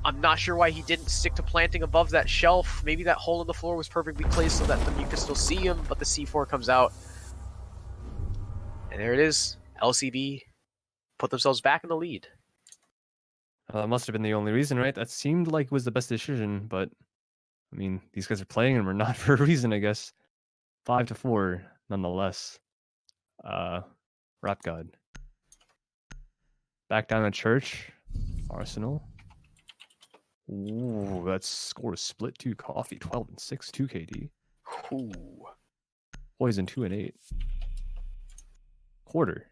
I'm not sure why he didn't stick to planting above that shelf. Maybe that hole in the floor was perfectly placed so that the mute could still see him, but the C4 comes out. And there it is. LCB put themselves back in the lead. That must have been the only reason, right? That seemed like it was the best decision, but I mean, these guys are playing and we're not for a reason, I guess. 5-4, nonetheless. Rap God. Back down at church. Arsenal. Ooh, that score is split 2 Coffee. 12 and 6, 2 KD. Ooh. Poison 2 and 8. Quarter.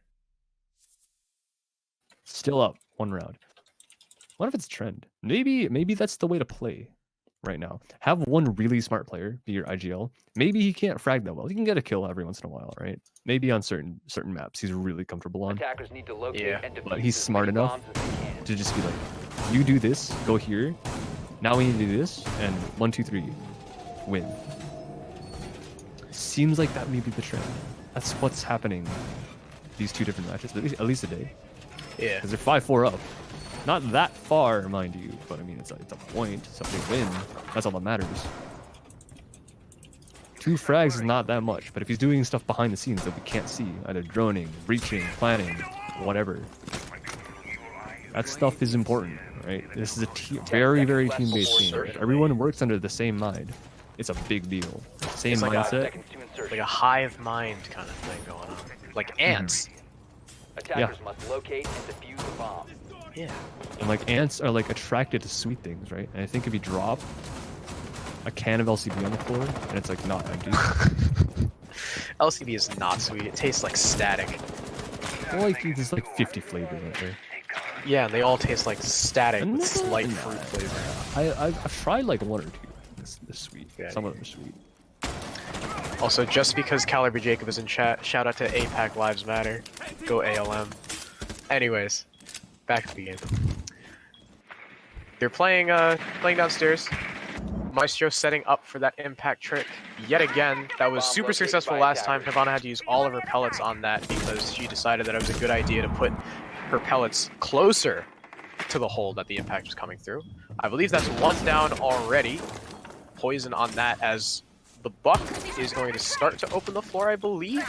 Still up 1 round. What if it's trend? Maybe that's the way to play right now. Have one really smart player be your IGL. Maybe he can't frag that well. He can get a kill every once in a while, right? Maybe on certain maps he's really comfortable on. Attackers need to locate and but he's smart enough to just be like, you do this, go here. Now we need to do this, and 1, 2, 3, win. Seems like that may be the trend. That's what's happening these 2 different matches, at least a day. Yeah. Because they're 5-4 up. Not that far, mind you, but I mean, it's a point, so if they win, that's all that matters. 2 frags is not that much, but if he's doing stuff behind the scenes that we can't see, either droning, breaching, planning, whatever, that stuff is important, right? This is a very, very team-based team. If everyone works under the same mind, it's a big deal. Same it's like mindset. Like a hive mind kind of thing going on. Like ants. Attackers must locate and defuse the bomb. Yeah. And like ants are like attracted to sweet things, right? And I think if you drop a can of LCB on the floor and it's like not empty. LCB is not sweet. It tastes like static. Well, like there's like 50 flavors out there. Yeah, and they all taste like static with slight fruit flavor. I've tried like 1 or 2. This sweet. Yeah, Some of them are sweet. Also, just because Calibre Jacob is in chat, shout out to APAC Lives Matter. Go ALM. Anyways, back to the game. They're playing downstairs. Maestro setting up for that impact trick yet again. That was super successful last time. Hibana had to use all of her pellets on that because she decided that it was a good idea to put her pellets closer to the hole that the impact was coming through. I believe that's 1 down already. Poison on that as the buck is going to start to open the floor, I believe.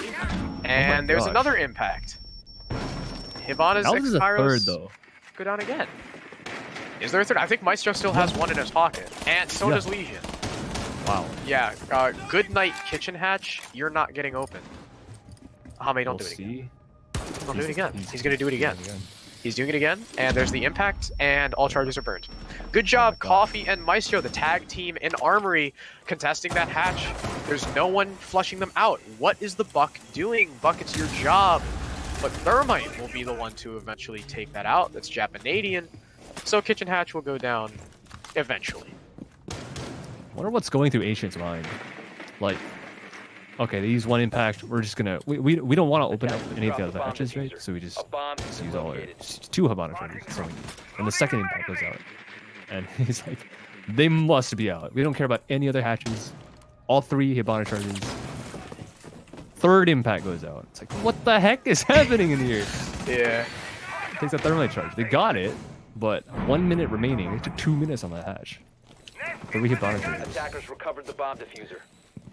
And there's another impact. Hibana's X-Pyros go down again. Is there a third? I think Maestro still has 1 in his pocket. And so does Legion. Wow. Yeah, good night, Kitchen Hatch. You're not getting open. Hame, don't do it again. He'll do it again. He's gonna do it again. He's doing it again, and there's the impact, and all charges are burned. Good job, Coffee and Maestro, the tag team in Armory, contesting that hatch. There's no one flushing them out. What is the Buck doing? Buck, it's your job. But Thermite will be the one to eventually take that out. That's Japanadian. So Kitchen Hatch will go down eventually. I wonder what's going through Ancient's mind. Like, okay, they use one impact. We're just gonna we don't want to open up any of the other hatches, right? So we just use all our 2 Habana charges. That's all we need. And the second impact goes out. And he's like, they must be out. We don't care about any other hatches. All 3 Habana charges. Third impact goes out. It's like, what the heck is happening in here? Yeah. Takes a thermite charge. They got it, but 1 minute remaining. It took 2 minutes on that hatch. 3 Habana charges. Attackers recovered the bomb diffuser.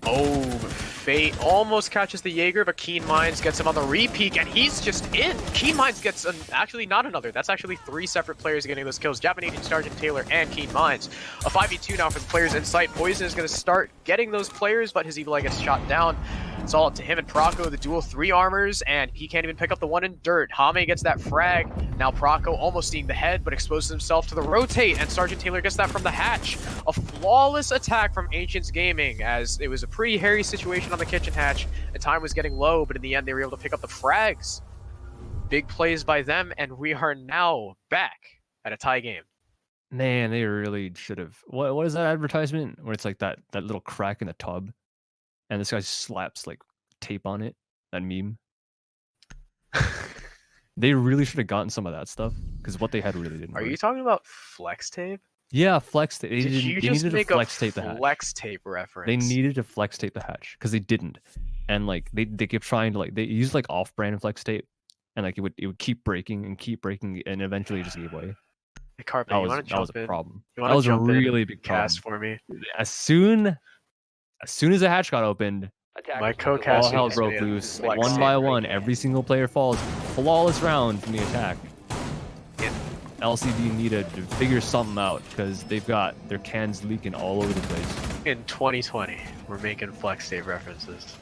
Oh, Fate almost catches the Jaeger, but Keen Minds gets him on the re-peek, and he's just in. Keen Minds gets actually not another. That's actually 3 separate players getting those kills. Japanese Sergeant Taylor and Keen Minds. A 5v2 now for the players in sight. Poison is going to start getting those players, but his Evil Eye gets shot down. It's all up to him and Proco, the dual 3 armors, and he can't even pick up the 1 in dirt. Hame gets that frag. Now Proco almost seeing the head, but exposes himself to the rotate, and Sergeant Taylor gets that from the hatch. A flawless attack from Ancients Gaming, as it was a pretty hairy situation on the kitchen hatch, and time was getting low, but in the end they were able to pick up the frags. Big plays by them, and we are now back at a tie game. Man, they really should have. What is that advertisement where it's like that little crack in the tub, and this guy slaps like tape on it? That meme. They really should have gotten some of that stuff because what they had really didn't. Are work. you talking about flex tape? Yeah, flex tape. Did you just make a flex tape reference? They needed to flex tape the hatch because they didn't, and like they kept trying to they used like off-brand flex tape, and like it would keep breaking, and eventually it just gave way. Hey, Carpet, that was a problem. That was a really big problem. Cast for me. As soon as the hatch got opened, my co-cast all hell broke loose. One by one, every single player falls. Flawless round from the attack. LCB needed to figure something out because they've got their cans leaking all over the place. In 2020, we're making flex tape references.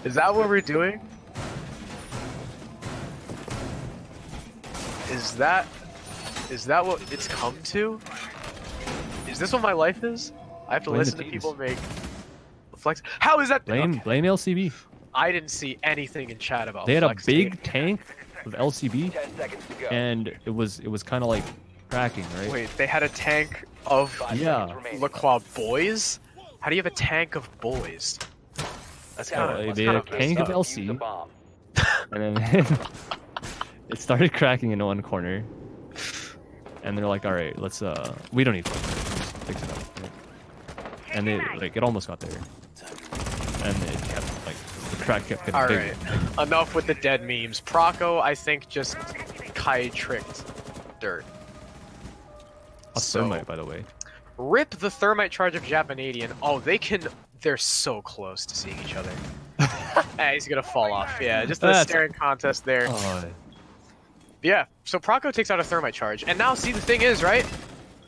Is that what we're doing? Is that what it's come to? Is this what my life is? I have to listen to people make flex. How is that? Blame LCB. I didn't see anything in chat about. They had a flex big tape. tank of LCB, and it was kind of like cracking, right? Wait, they had a tank of LaCroix boys? How do you have a tank of boys? That's kind of they had a tank of LC, and then it started cracking in one corner, and they're like, "All right, let's we don't need flex, just fix it up." Right? And they it almost got there, and it kept the crack kept getting bigger. Alright, enough with the dead memes. Proco, I think, just Kai tricked dirt. A thermite, by the way. Rip the thermite charge of Japanadian. Oh, they're so close to seeing each other. He's gonna fall off. Yeah, just a staring contest there. Oh. Yeah, so Proco takes out a thermite charge. And now, see, the thing is, right?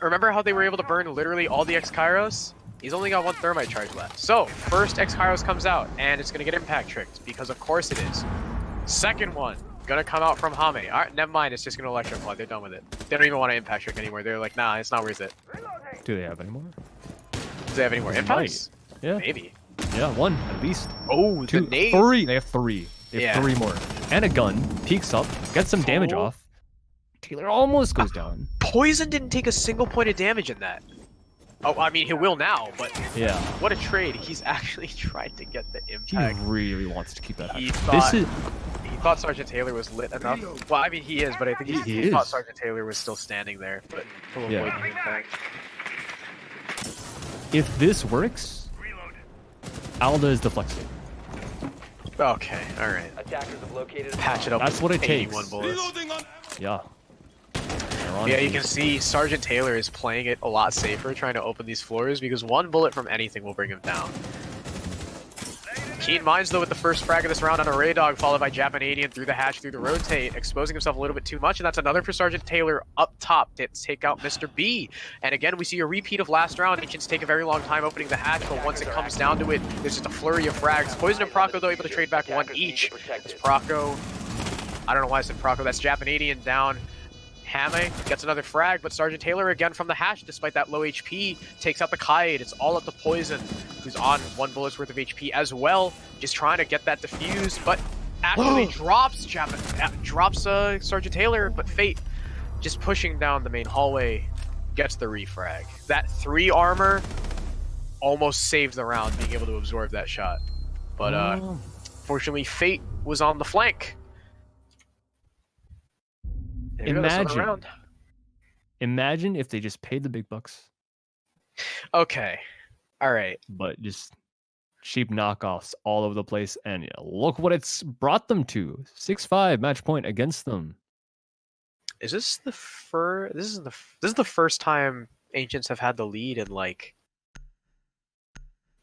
Remember how they were able to burn literally all the X-Kairos? He's only got 1 thermite charge left. So, first X-Kairos comes out, and it's gonna get impact tricked, because of course it is. Second one, gonna come out from Hame. Alright, never mind, it's just gonna electrify. They're done with it. They don't even want to impact trick anymore. They're like, nah, it's not worth it. Do they have any more? Do they have any more impacts? Yeah. Maybe. Yeah, 1 at least. Oh, 2, the nade. 3. They have 3. They have 3 more. And a gun. Peeks up. Gets some damage off. Taylor almost goes down. Poison didn't take a single point of damage in that. Oh, I mean, he will now, but yeah, what a trade. He's actually tried to get the impact. He really wants to keep that. He thought Sergeant Taylor was lit enough. Well, I mean, he is, but I think he thought Sergeant Taylor was still standing there, but he'll avoid the impact. If this works, Alda is deflected. Okay, alright. Patch it up. That's what it takes. 81 bullets. Yeah. Yeah, you can see Sergeant Taylor is playing it a lot safer, trying to open these floors, because 1 bullet from anything will bring him down. Keen Minds, though, with the first frag of this round on a Ray Dog, followed by Japanadian through the hatch, through the rotate, exposing himself a little bit too much, and that's another for Sergeant Taylor up top to take out Mr. B. And again, we see a repeat of last round. Ancients take a very long time opening the hatch, but once it comes down to it, there's just a flurry of frags. Poison and Proco, though, able to trade back 1 each. As Proco I don't know why I said Proco. That's Japanadian down. Hame gets another frag, but Sergeant Taylor again from the hatch, despite that low HP, takes out the Kite. It's all up to Poison, who's on 1 bullet's worth of HP as well, just trying to get that defused, but actually drops Sergeant Taylor, but Fate just pushing down the main hallway gets the refrag. That 3 armor almost saved the round, being able to absorb that shot. But fortunately, Fate was on the flank. Imagine if they just paid the big bucks. Okay. All right. But just cheap knockoffs all over the place, and yeah, look what it's brought them to. 6-5 match point against them. Is this the first? This is the first time Ancients have had the lead in like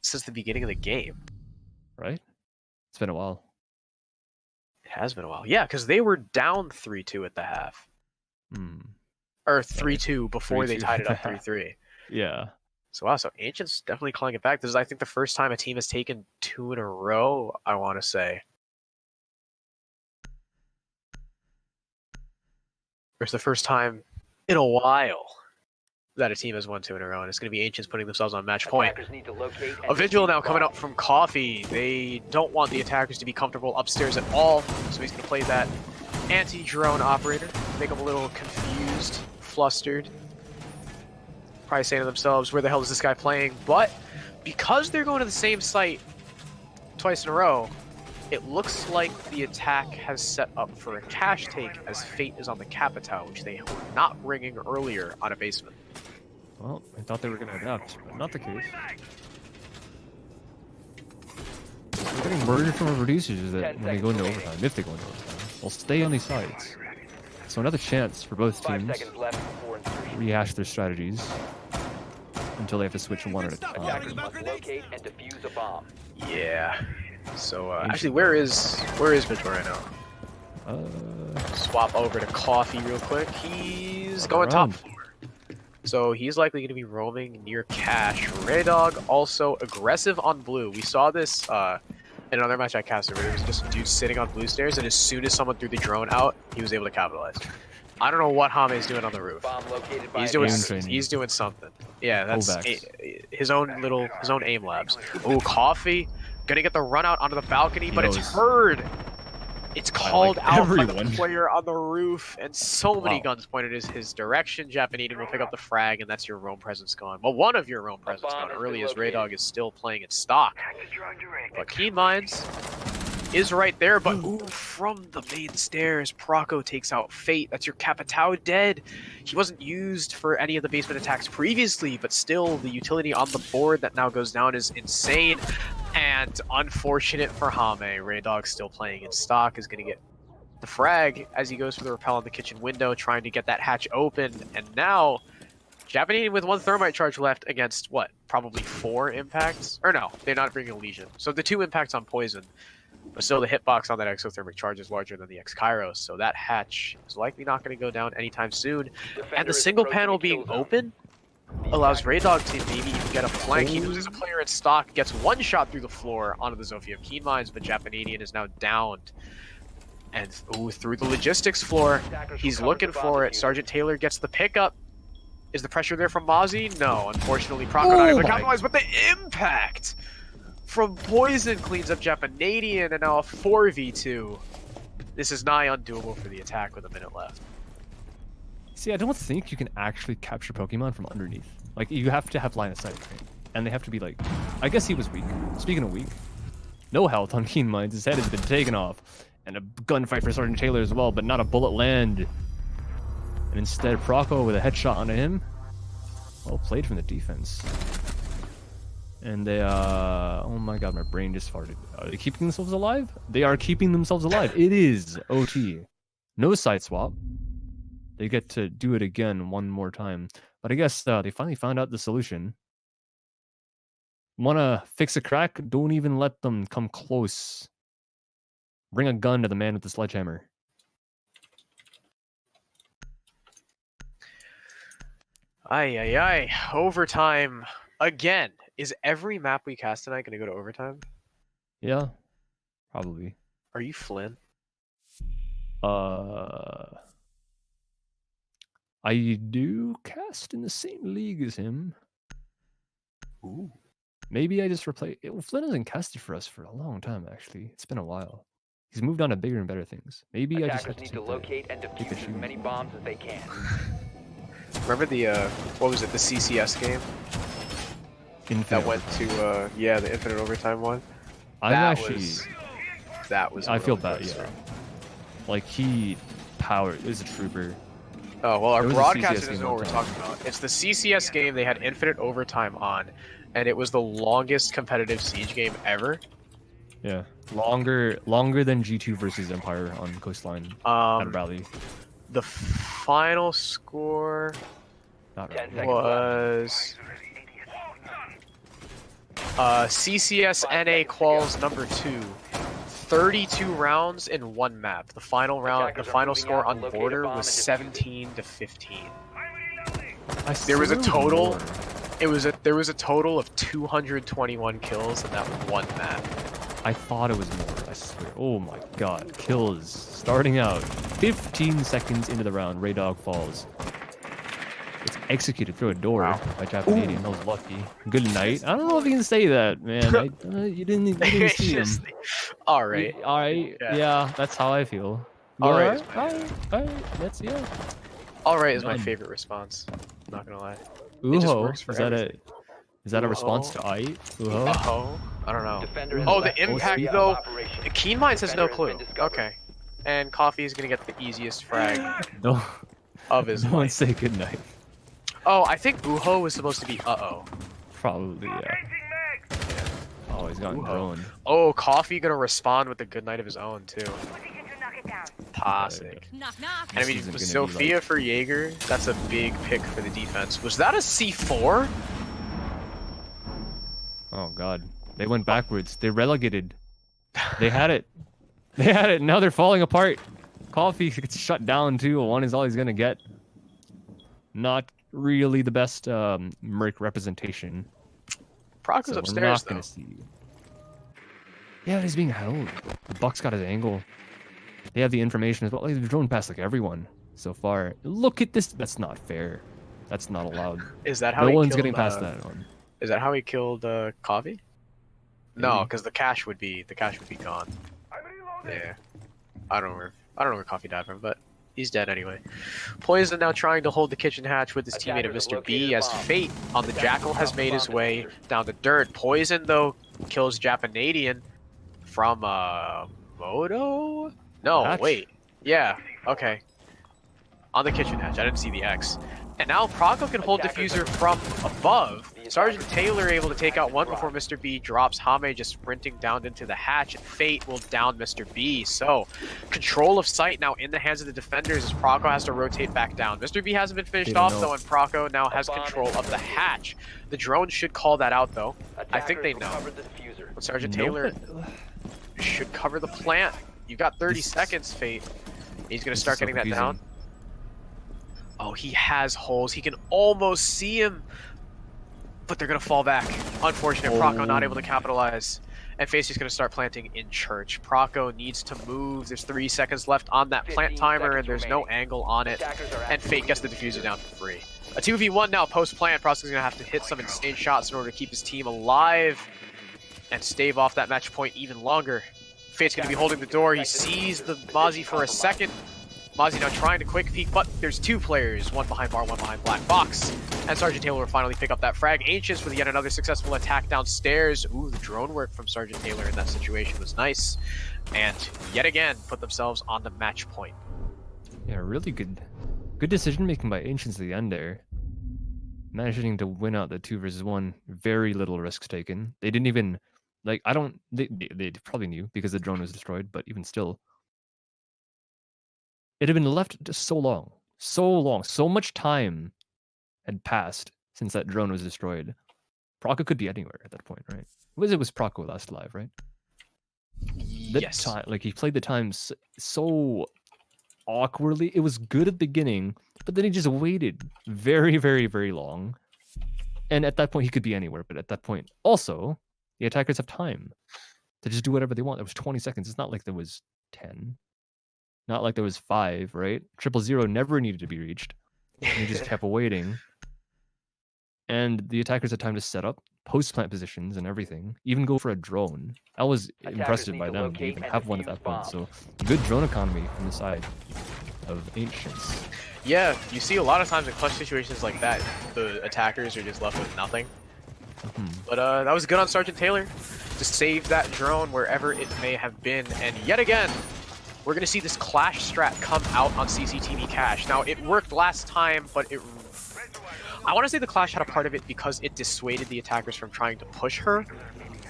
since the beginning of the game, right? It's been a while. It has been a while. Yeah, because they were down 3-2 at the half. Or 3-2 before 3-2. They tied it up 3-3. Yeah. So wow, so Ancients definitely clawing it back. This is, I think, the first time a team has taken 2 in a row, I want to say. Or it's the first time in a while that a team has won 2 in a row, and it's going to be Ancients putting themselves on match point. A vigil now coming up from Coffee. They don't want the attackers to be comfortable upstairs at all, so he's going to play that anti-drone operator, make them a little confused, flustered. Probably saying to themselves, where the hell is this guy playing? But because they're going to the same site twice in a row, it looks like the attack has set up for a cash take as Fate is on the Capitao, which they were not ringing earlier on a basement. Well, I thought they were going to adapt, but not the case. They're getting murdered from our reducers that when they go into overtime, if they go into overtime, they'll stay on these sides. So another chance for both teams to rehash their strategies until they have to switch one at a time. Yeah. So actually, where is Vigil right now? Swap over to Coffee real quick. He's going top floor. So he's likely going to be roaming near cash. Raydog also aggressive on blue. We saw this in another match I casted where there was just a dude sitting on blue stairs, and as soon as someone threw the drone out, he was able to capitalize. I don't know what Hame is doing on the roof. He's doing something. Yeah, that's his own aim labs. Oh, Coffee gonna get the run out onto the balcony, but it's heard. It's called out by the player on the roof, and so many guns pointed in his direction. Japanese will pick up the frag, and that's your roam presence gone. Well, one of your roam presence gone early, as Raydog is still playing in stock. But Keen Minds is right there, but from the main stairs, Proco takes out Fate. That's your Capitao dead. He wasn't used for any of the basement attacks previously, but still, the utility on the board that now goes down is insane. And unfortunate for Hame, Raydog still playing in stock, is going to get the frag as he goes for the rappel on the kitchen window, trying to get that hatch open. And now, Japanese with 1 thermite charge left against, what, probably 4 impacts? Or no, they're not bringing a Legion. So the 2 impacts on Poison. But still, the hitbox on that exothermic charge is larger than the X-Kairos, so that hatch is likely not going to go down anytime soon. And the single panel being open allows Raydog to maybe even get a flank. He loses a player in stock, gets 1 shot through the floor onto the Zofia of Keen Minds, but Japanadian is now downed. And through the logistics floor, he's looking for it. Sergeant Taylor gets the pickup. Is the pressure there from Mozzie? No, unfortunately, Proco not able to capitalize, but the impact from Poison cleans up Japanadian, and now a 4v2. This is nigh undoable for the attack with a minute left. See, I don't think you can actually capture Pokemon from underneath. Like, you have to have line of sight, right? And they have to be like... I guess he was weak. Speaking of weak, no health on Keen Minds. His head has been taken off. And a gunfight for Sergeant Taylor as well, but not a bullet land. And instead, Proco with a headshot onto him. Well played from the defense. And they, oh my god, my brain just farted. Are they keeping themselves alive? They are keeping themselves alive. It is OT. No side swap. They get to do it again 1 more time. But I guess they finally found out the solution. Wanna fix a crack? Don't even let them come close. Bring a gun to the man with the sledgehammer. Ay. Overtime again. Is every map we cast tonight going to go to overtime? Yeah, probably. Are you Flynn? I do cast in the same league as him. Ooh. Maybe I just replace. Flynn hasn't casted for us for a long time, actually. It's been a while. He's moved on to bigger and better things. Maybe I just have Attackers to need to locate and take the defuse as shoes. many bombs as they can. Remember the what was it? The CCS game Infinite that went overtime. to yeah, the infinite overtime one. I'm That actually. That was. I a feel roller bad. coaster. Yeah. Like he powered. Is a trooper. Oh well, our There was a broadcaster CCS doesn't game know what one we're time. talking about. It's the CCS game. They had infinite overtime on, and it was the longest competitive siege game ever. Yeah. Longer than G2 versus Empire on Coastline at Rally. The final score Not 10 Rally. seconds was CCS NA quals number 2. 32 rounds in one map. The final round, the Attackers are final moving score out on to locate a border bomb was and defuse it. 17-15. There was a total- There was a total of 221 kills in that one map. I thought it was more, I swear. Oh my god. Kills. Starting out. 15 seconds into the round, Ray Dog falls. It's executed through a door by Japanese. That was lucky. Good night. I don't know if you can say that, man. You didn't see him. All right. Alright. Yeah. Yeah, that's how I feel. Alright. Alright. That's, yeah. All right is my Done. favorite response. Not gonna lie. It just works for Is that everything. a response to I? Oh, I don't know. Defender has Oh, the left impact area of though. operation. Keen Minds has no Defender has clue. been discovered. Okay. And Coffee is gonna get the easiest frag No. of his No one life. say goodnight. Oh, I think Uho was supposed to be uh-oh. Probably, yeah. Oh, he's gotten drone. Oh, Coffee gonna respond with a good night of his own too. Toxic. Knock knock. And I mean, This isn't with gonna be Sophia for Jaeger, that's a big pick for the defense. Was that a C4? Oh god. They went backwards. They relegated. They had it. They had it. Now they're falling apart. Coffee gets shut down too. One is all he's gonna get. Not really the best Merc representation. Proc was So we're upstairs not though. gonna see. Yeah, he's being held. The Buck's got his angle. They have the information as well. Like, they've drone past like everyone so far. Look at this. That's not fair. That's not allowed. Is that how No he one's killed, getting past that one. Is that how he killed Coffee? No, Maybe. because the cash would be gone. Yeah. I don't know where Coffee died from, but he's dead anyway. Poison now trying to hold the kitchen hatch with his teammate of Attackers Mr. have B located a as bomb. Fate on the Jackal has made his way down to dirt. Poison though kills Japanadian from Moto? No, Hatch? wait. Yeah, okay. On the kitchen hatch. I didn't see the X. And now Proco can hold diffuser from above. Sergeant Taylor able to take out one before Mr. B drops Hame just sprinting down into the hatch, and Fate will down Mr. B. So, control of site now in the hands of the defenders as Proco has to rotate back down. Mr. B hasn't been finished off though, and Proco now has control of the hatch. The drone should call that out though. I think they know. Recovered the diffuser. But Sergeant Nope. Taylor should cover the plant. You got 30 This- seconds, Fate. He's gonna This is start so getting that confusing. down. Oh, he has holes. He can almost see him. But they're gonna fall back. Unfortunate. Proco not able to capitalize. And Face's just gonna start planting in church. Proco needs to move. There's 3 seconds left on that plant 15 timer, seconds and there's no remaining. angle on it. Attackers are And Fate gets the diffuser down for free. A 2v1 now post-plant. Proco's gonna have to hit some insane shots in order to keep his team alive and stave off that match point even longer. Fate's gonna be holding the door. He sees the Mozzie for a second. Mozzie now trying to quick peek, but there's 2 players, one behind bar, one behind black box. And Sergeant Taylor will finally pick up that frag. Ancients with yet another successful attack downstairs. Ooh, the drone work from Sergeant Taylor in that situation was nice. And yet again, put themselves on the match point. Yeah, really good decision making by Ancients at the end there. Managing to win out the 2 versus 1. Very little risks taken. They didn't even they probably knew because the drone was destroyed, but even still. It had been left just so long. So much time had passed since that drone was destroyed. Proco could be anywhere at that point, right? It was Proco last alive, right? The Yes. time, like he played the time so awkwardly. It was good at the beginning, but then he just waited very, very, very long. And at that point, he could be anywhere. But at that point, also, the attackers have time to just do whatever they want. It was 20 seconds. It's not like there was 10. Not like there was 5, right? 000 never needed to be reached. And he just kept waiting. And the attackers had time to set up, post-plant positions and everything. Even go for a drone. I was impressed by them to even have one at that point. So, good drone economy from the side of Ancients. Yeah, you see a lot of times in clutch situations like that, the attackers are just left with nothing. But that was good on Sergeant Taylor to save that drone wherever it may have been. And yet again, we're going to see this clash strat come out on CCTV cache. Now, it worked last time, but I want to say the clash had a part of it because it dissuaded the attackers from trying to push her,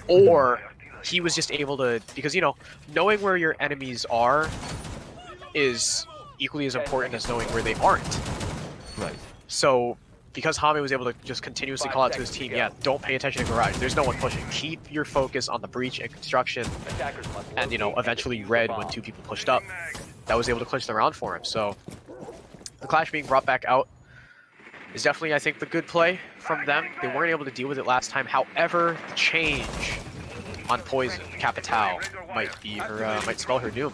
or he was just able to, because, you know, knowing where your enemies are is equally as important as knowing where they aren't. Right. So, because Hame was able to just continuously call out to his team, yeah, don't pay attention to garage. There's no one pushing. Keep your focus on the breach and construction, and, you know, eventually red when 2 people pushed up. That was able to clinch the round for him. So, the clash being brought back out is definitely, I think, the good play from them. They weren't able to deal with it last time. However, the change on Poison, Capital, might spell her doom.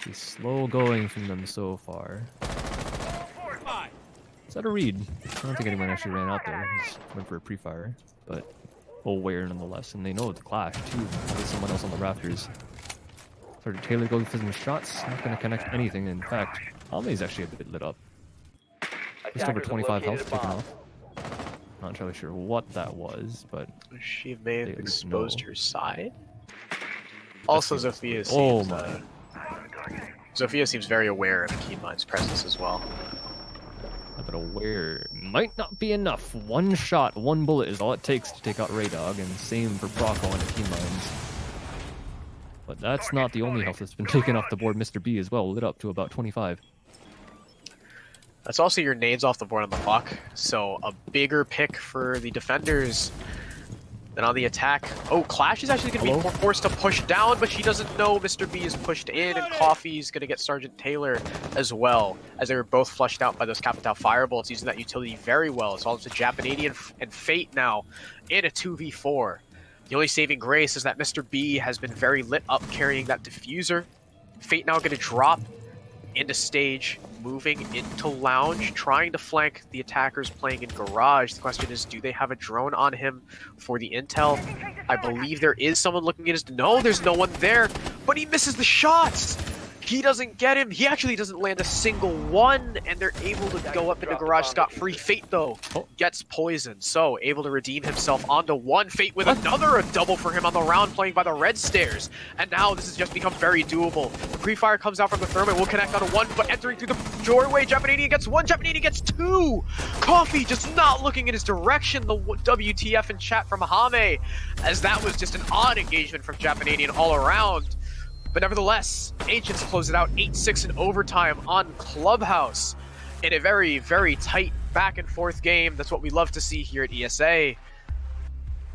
It's slow going from them so far. Is that a read? I don't think anyone actually ran out there. Just went for a pre-fire, but aware nonetheless. And they know the clash too. There's someone else on the rafters. Sergeant Taylor going for some shots. Not going to connect anything. In fact, Hame's actually a bit lit up. Just over 25 health taken off. Not entirely sure what that was, but she may have exposed her side. Also, Zofia seems, Zofia seems very aware of Keenline's presence as well. But aware might not be enough. One shot, one bullet is all it takes to take out Raydog, and same for Proco on the Keenlines. But that's not the only health that's been taken off the board. Mr. B as well, lit up to about 25. That's also your nades off the board on the block, so a bigger pick for the defenders than on the attack. Oh, Clash is actually going to be forced to push down, but she doesn't know Mr. B is pushed in, and Coffee's going to get Sergeant Taylor as well, as they were both flushed out by those Capital Firebolts, using that utility very well. It's all to Japanadian and Fate now in a 2v4. The only saving grace is that Mr. B has been very lit up carrying that diffuser. Fate now going to drop into stage, moving into lounge, trying to flank the attackers playing in garage. The question is, do they have a drone on him for the intel? I believe there is someone looking at his... No, there's no one there, but he misses the shots! He doesn't get him. He actually doesn't land a single one, and they're able to go up into garage scot-free. Fate, though, gets poisoned, so able to redeem himself onto one. Fate with another double for him on the round, playing by the red stairs. And now this has just become very doable. The pre-fire comes out from the thermite, will connect onto one, but entering through the doorway, Japanadian gets one, Japanadian gets two! Coffee just not looking in his direction. The WTF in chat from Hame, as that was just an odd engagement from Japanadian all around. But nevertheless, Ancients close it out 8-6 in overtime on Clubhouse in a very, very tight back and forth game. That's what we love to see here at ESA.